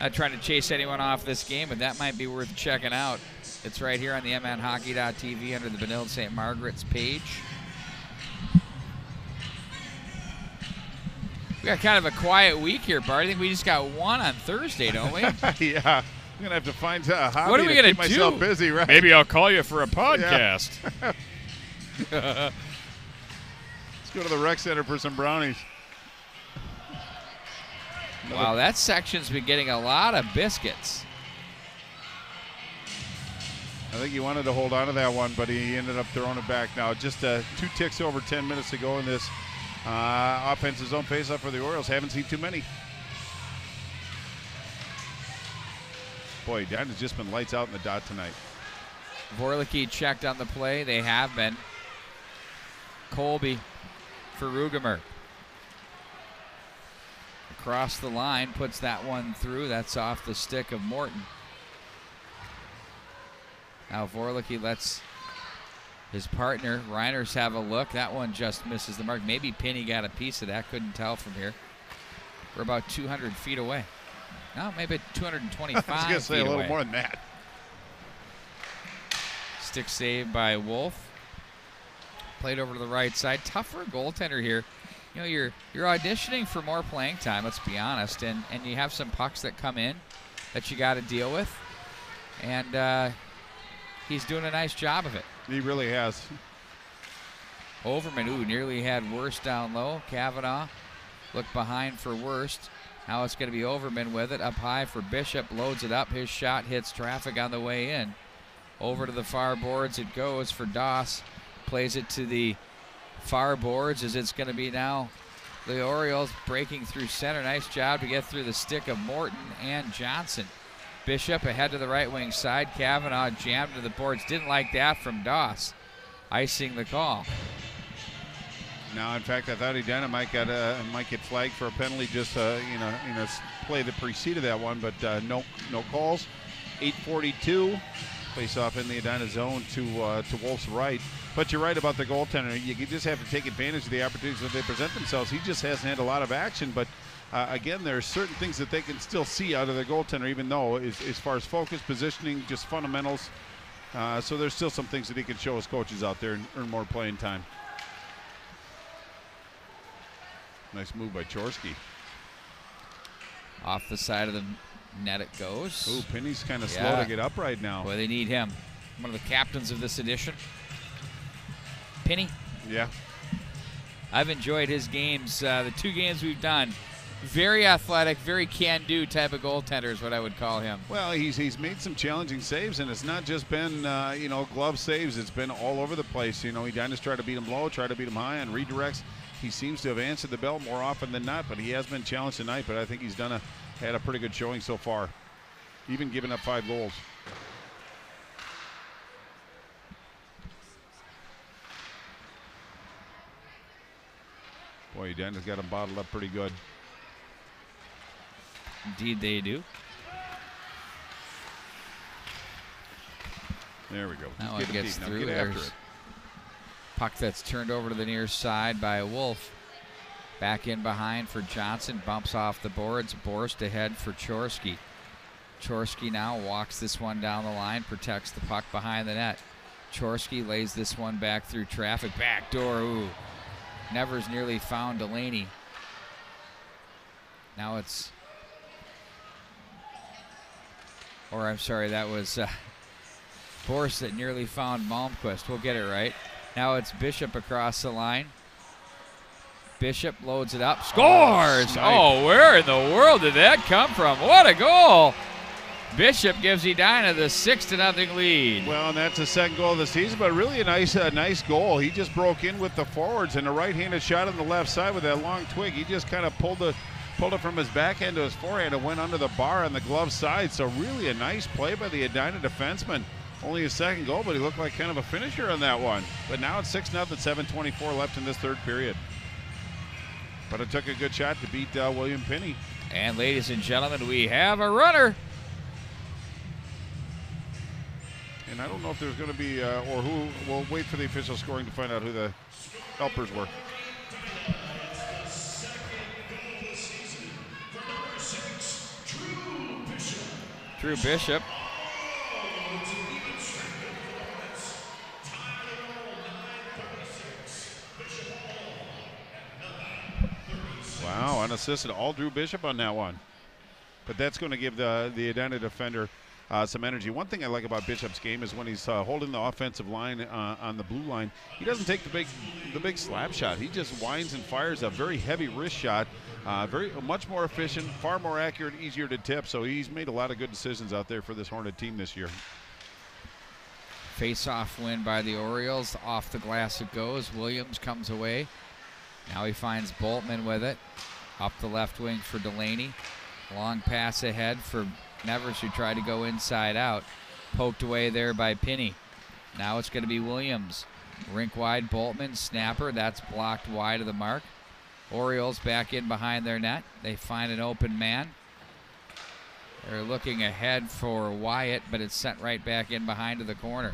Not trying to chase anyone off this game, but that might be worth checking out. It's right here on the MNHockey.tv under the Benilde St. Margaret's page. We got kind of a quiet week here, Bart. I think we just got one on Thursday, don't we? Yeah. I'm going to have to find a hobby what are we to gonna keep myself busy, right? Maybe I'll call you for a podcast. Yeah. Let's go to the rec center for some brownies. Wow, that section's been getting a lot of biscuits. I think he wanted to hold on to that one, but he ended up throwing it back. Now, just 2 ticks over 10 minutes to go in this offensive zone faceoff for the Orioles. Haven't seen too many. Boy, Edina's just been lights out in the dot tonight. Vorlicki checked on the play. They have been. Colby for Rugemer. Across the line, puts that one through. That's off the stick of Morton. Now Vorlicki lets his partner, Reiners, have a look. That one just misses the mark. Maybe Penny got a piece of that. Couldn't tell from here. We're about 200 feet away. No, maybe 225 I was going to say feet a little away. more than that. Stick saved by Wolf. Played over to the right side. Tough for a goaltender here. You know, you're auditioning for more playing time, let's be honest, and you have some pucks that come in that you got to deal with. And he's doing a nice job of it. He really has. Overman, nearly had Worst down low. Kavanaugh looked behind for Worst. Now it's going to be Overman with it. Up high for Bishop. Loads it up. His shot hits traffic on the way in. Over to the far boards it goes for Doss. Plays it to the far boards as it's going to be now the Orioles breaking through center. Nice job to get through the stick of Morton and Johnson. Bishop ahead to the right wing side. Kavanaugh jammed to the boards. Didn't like that from Doss. Icing the call. Now, in fact, I thought Edina might get flagged for a penalty just in a play that preceded that one, but no calls. 8:42. Face off in the Edina zone to Wolf's right. But you're right about the goaltender. You just have to take advantage of the opportunities that they present themselves. He just hasn't had a lot of action, but again, there are certain things that they can still see out of their goaltender, even though as far as focus, positioning, just fundamentals. So there's still some things that he can show his coaches out there and earn more playing time. Nice move by Chorsky. Off the side of the net it goes. Ooh, Penny's kind of slow to get up right now. Boy, they need him. One of the captains of this edition. Penny. Yeah. I've enjoyed his games. The 2 games we've done, Very athletic, very can-do type of goaltender is what I would call him. Well, he's made some challenging saves, and it's not just been glove saves. It's been all over the place. Edina's tried to beat him low, tried to beat him high, and redirects. He seems to have answered the bell more often than not, but he has been challenged tonight. But I think he's had a pretty good showing so far, even giving up 5 goals. Boy, Edina's got him bottled up pretty good. Indeed they do. There we go. Now it gets through. Get after it. Puck that's turned over to the near side by Wolf. Back in behind for Johnson. Bumps off the boards. Borst ahead for Chorsky. Chorsky now walks this one down the line. Protects the puck behind the net. Chorsky lays this one back through traffic. Back door. Ooh. Nevers nearly found Delaney. Now it's... Or I'm sorry, that was Borst that nearly found Malmquist. We'll get it right. Now it's Bishop across the line. Bishop loads it up. Scores! Oh, where in the world did that come from? What a goal! Bishop gives Edina the 6-0 lead. Well, and that's the second goal of the season, but really a nice goal. He just broke in with the forwards and a right-handed shot on the left side with that long twig. He just kind of pulled it from his backhand to his forehand and went under the bar on the glove side. So really a nice play by the Edina defenseman. Only his second goal, but he looked like kind of a finisher on that one. But now it's 6-0, 7:24 left in this third period. But it took a good shot to beat William Pinney. And ladies and gentlemen, we have a runner. And I don't know if there's going to be, or who, we'll wait for the official scoring to find out who the helpers were. Drew Bishop. Wow, unassisted. All Drew Bishop on that one. But that's going to give the Edina defender some energy. One thing I like about Bishop's game is when he's holding the offensive line on the blue line, he doesn't take the big slap shot. He just winds and fires a very heavy wrist shot. Much more efficient, far more accurate, easier to tip. So he's made a lot of good decisions out there for this Hornet team this year. Face-off win by the Orioles. Off the glass it goes. Williams comes away. Now he finds Boltman with it. Up the left wing for Delaney. Long pass ahead for Nevers, who tried to go inside out. Poked away there by Pinney. Now it's going to be Williams. Rink wide, Boltman, snapper. That's blocked wide of the mark. Orioles back in behind their net. They find an open man. They're looking ahead for Wyatt, but it's sent right back in behind to the corner.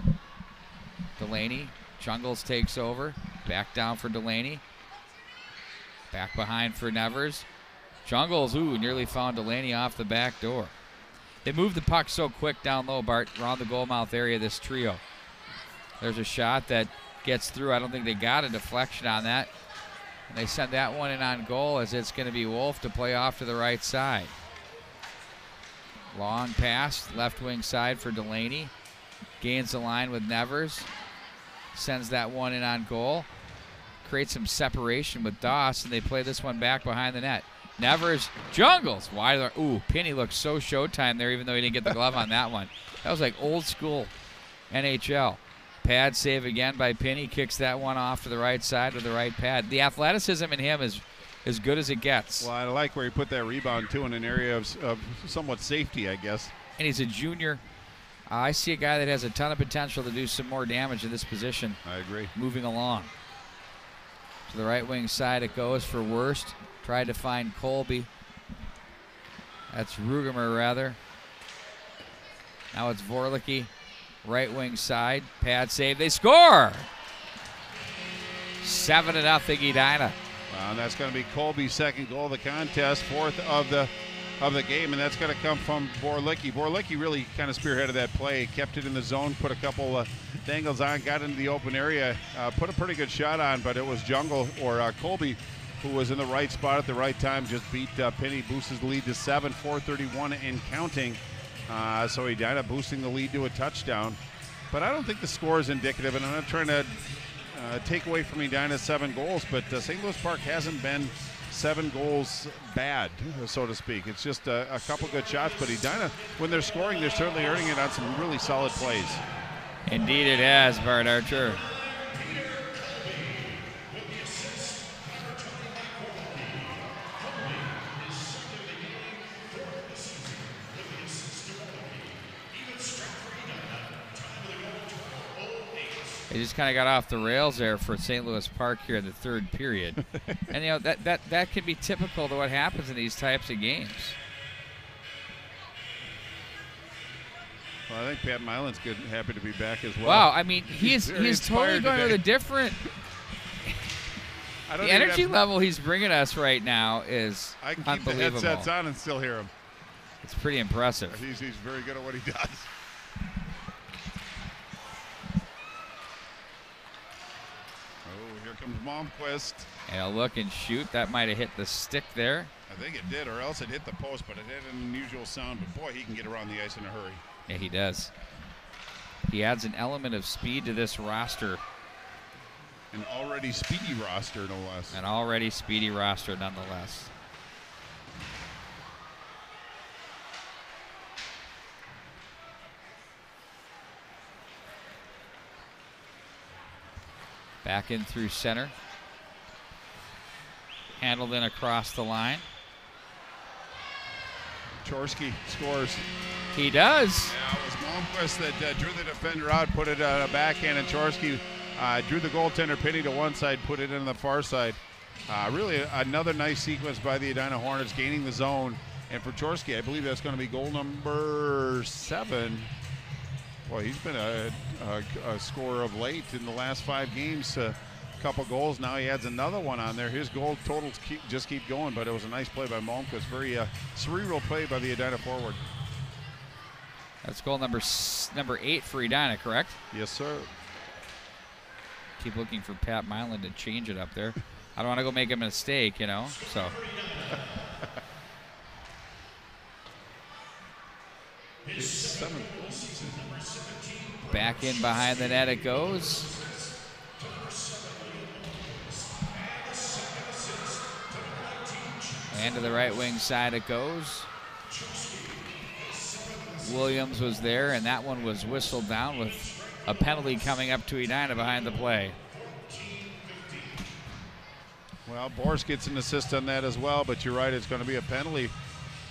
Delaney, Jungles takes over. Back down for Delaney. Back behind for Nevers. Jungles, nearly found Delaney off the back door. They move the puck so quick down low, Bart, around the goal mouth area, this trio. There's a shot that gets through. I don't think they got a deflection on that. And they send that one in on goal, as it's going to be Wolf to play off to the right side. Long pass, left wing side for Delaney. Gains the line with Nevers. Sends that one in on goal. Creates some separation with Doss, and they play this one back behind the net. Nevers, Jungles. Wide. Pinney looks so Showtime there, even though he didn't get the glove on that one. That was like old school NHL. Pad save again by Pinney. Kicks that one off to the right side with the right pad. The athleticism in him is as good as it gets. Well, I like where he put that rebound, too, in an area of somewhat safety, I guess. And he's a junior. I see a guy that has a ton of potential to do some more damage in this position. I agree. Moving along. To the right wing side it goes for Worst. Tried to find Colby. That's Rugemer, rather. Now it's Vorlicki. Right wing side. Pad save. They score! 7-0 Edina. Wow, and that's going to be Colby's second goal of the contest, fourth of the game, and that's going to come from Vorlicki. Vorlicki really kind of spearheaded that play, kept it in the zone, put a couple dangles on, got into the open area, put a pretty good shot on, but it was Colby who was in the right spot at the right time, just beat Pinney, boosts his lead to 7, 4:31 and counting. So Edina boosting the lead to a touchdown. But I don't think the score is indicative, and I'm not trying to take away from Edina's 7 goals, but St. Louis Park hasn't been 7 goals bad, so to speak. It's just a couple good shots, but Edina, when they're scoring, they're certainly earning it on some really solid plays. Indeed it has, Bart Archer. They just kind of got off the rails there for St. Louis Park here in the third period. And, you know, that can be typical to what happens in these types of games. Well, I think Pat Milan's happy to be back as well. Wow, I mean, he's totally going today. with a different... The energy level he's bringing us right now is I can keep unbelievable. the headsets on and still hear him. It's pretty impressive. He's very good at what he does. Comes Malmquist. And a look and shoot. That might have hit the stick there. I think it did, or else it hit the post, but it had an unusual sound. But boy, he can get around the ice in a hurry. Yeah, he does. He adds an element of speed to this roster. An already speedy roster, no less. An already speedy roster, nonetheless. Back in through center. Handled in across the line. Chorsky scores. He does. Yeah, it was Malmquist that drew the defender out, put it on a backhand, and Chorsky drew the goaltender Penny to one side, put it in the far side. Really another nice sequence by the Edina Hornets, gaining the zone. And for Chorsky, I believe that's going to be goal number 7. Boy, he's been a scorer of late in the last 5 games. A couple goals. Now he adds another one on there. His goal totals just keep going, but it was a nice play by Malmquist. Very cerebral play by the Edina forward. That's goal number 8 for Edina, correct? Yes, sir. Keep looking for Pat Milan to change it up there. I don't want to go make a mistake, you know, so. Back in behind the net it goes. And to the right wing side it goes. Williams was there, and that one was whistled down with a penalty coming up to Edina behind the play. Well, Boris gets an assist on that as well, but you're right, it's going to be a penalty.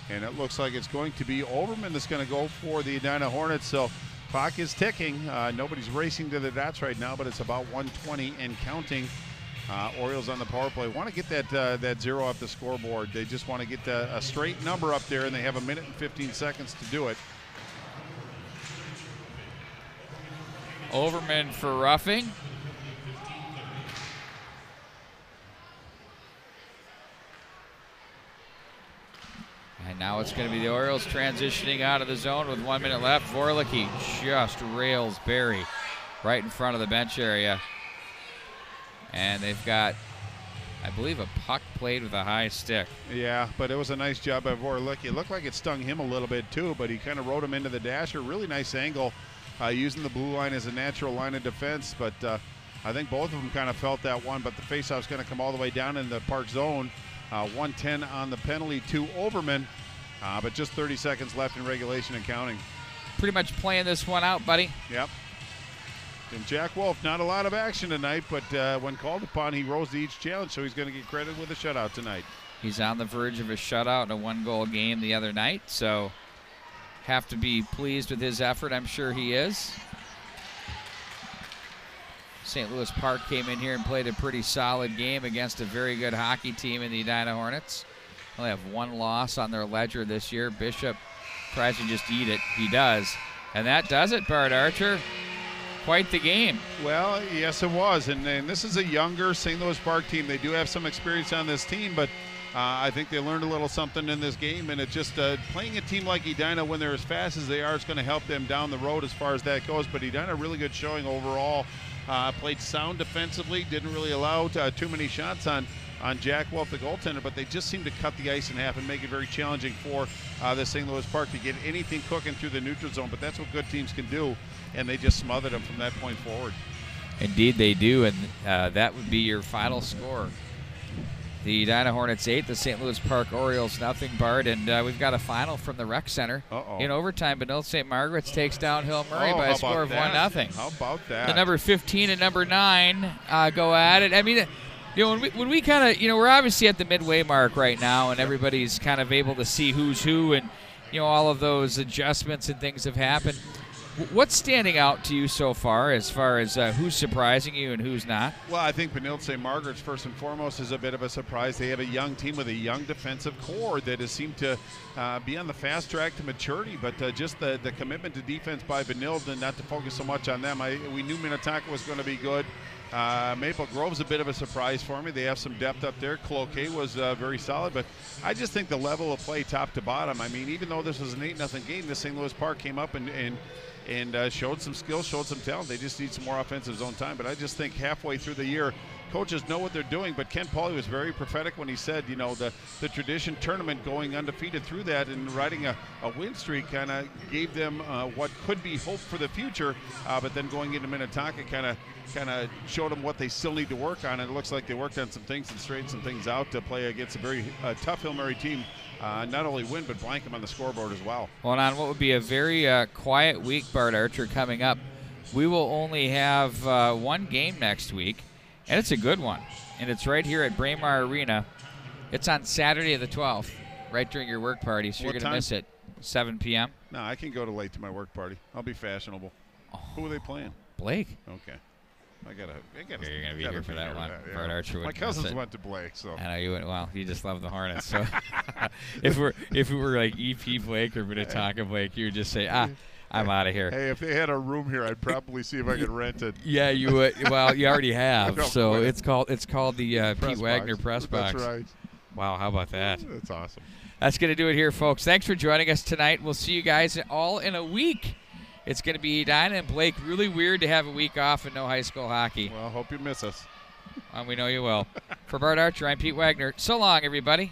And it looks like it's going to be Overman that's going to go for the Edina Hornets. So clock is ticking. Nobody's racing to the dots right now, but it's about 120 and counting. Orioles on the power play want to get that 0 off the scoreboard. They just want to get a straight number up there, and they have 1 minute and 15 seconds to do it. Overman for roughing. And now it's going to be the Orioles transitioning out of the zone with 1 minute left. Vorlicki just rails Barry right in front of the bench area. And they've got, I believe, a puck played with a high stick. Yeah, but it was a nice job by Vorlicki. It looked like it stung him a little bit too, but he kind of rode him into the dasher. Really nice angle, using the blue line as a natural line of defense. But I think both of them kind of felt that one, but the faceoff's going to come all the way down in the Park zone. 110 on the penalty to Overman, but just 30 seconds left in regulation and counting. Pretty much playing this one out, buddy. Yep. And Jack Wolf, not a lot of action tonight, but when called upon, he rose to each challenge, so he's going to get credit with a shutout tonight. He's on the verge of a shutout in a 1-goal game the other night, so have to be pleased with his effort. I'm sure he is. St. Louis Park came in here and played a pretty solid game against a very good hockey team in the Edina Hornets. Only have 1 loss on their ledger this year. Bishop tries to just eat it. He does. And that does it, Bart Archer. Quite the game. Well, yes, it was. And this is a younger St. Louis Park team. They do have some experience on this team, but I think they learned a little something in this game. And it's just playing a team like Edina when they're as fast as they are, it's going to help them down the road as far as that goes. But Edina, a really good showing overall. Played sound defensively, didn't really allow too many shots on Jack Wolf, the goaltender, but they just seemed to cut the ice in half and make it very challenging for the St. Louis Park to get anything cooking through the neutral zone. But that's what good teams can do, and they just smothered them from that point forward. Indeed they do, and that would be your final score. The Edina Hornets 8, the St. Louis Park Orioles nothing, Bart. And we've got a final from the rec center. In overtime. Benilde St. Margaret's takes down Hill Murray by a score of 1-0. How about that? The number 15 and number 9 go at it. I mean, when we kind of, we're obviously at the midway mark right now, and everybody's kind of able to see who's who, and all of those adjustments and things have happened. What's standing out to you so far as who's surprising you and who's not? Well, I think Benilde St. Margaret's first and foremost is a bit of a surprise. They have a young team with a young defensive core that has seemed to be on the fast track to maturity, but just the commitment to defense by Benilde, and not to focus so much on them. We knew Minnetonka was going to be good. Maple Grove's a bit of a surprise for me. They have some depth up there. Cloquet was very solid, but I just think the level of play top to bottom, I mean, even though this was an 8-0 game, the St. Louis Park came up and showed some skill, showed some talent. They just need some more offensive zone time. But I just think halfway through the year, coaches know what they're doing. But Ken Pauley was very prophetic when he said, the tradition tournament, going undefeated through that and riding a win streak kind of gave them what could be hope for the future. But then going into Minnetonka kind of showed them what they still need to work on. And it looks like they worked on some things and straightened some things out to play against a very tough Hill Murray team. Not only win, but blank them on the scoreboard as well. Well, on what would be a very quiet week, Bart Archer, coming up, we will only have one game next week, and it's a good one. And it's right here at Braemar Arena. It's on Saturday the 12th, right during your work party, so you're going to miss it. 7 p.m.? No, I can go to late to my work party. I'll be fashionable. Oh. Who are they playing? Blake. Okay. You're going to be here for that one. Yeah. Bart Archer. My cousins went to Blake, so. I know you went. Well, you just love the Hornets. So if we were like EP Blake or Minnetonka Blake, you would just say, I'm out of here. Hey, if they had a room here, I'd probably see if I could rent it. Yeah, you would. Well, you already have. So it's called the Pete Wagner Press Box. That's right. Wow, how about that? That's awesome. That's going to do it here, folks. Thanks for joining us tonight. We'll see you guys all in a week. It's going to be Edina and Blake. Really weird to have a week off and no high school hockey. Well, hope you miss us. We know you will. For Bart Archer, I'm Pete Wagner. So long, everybody.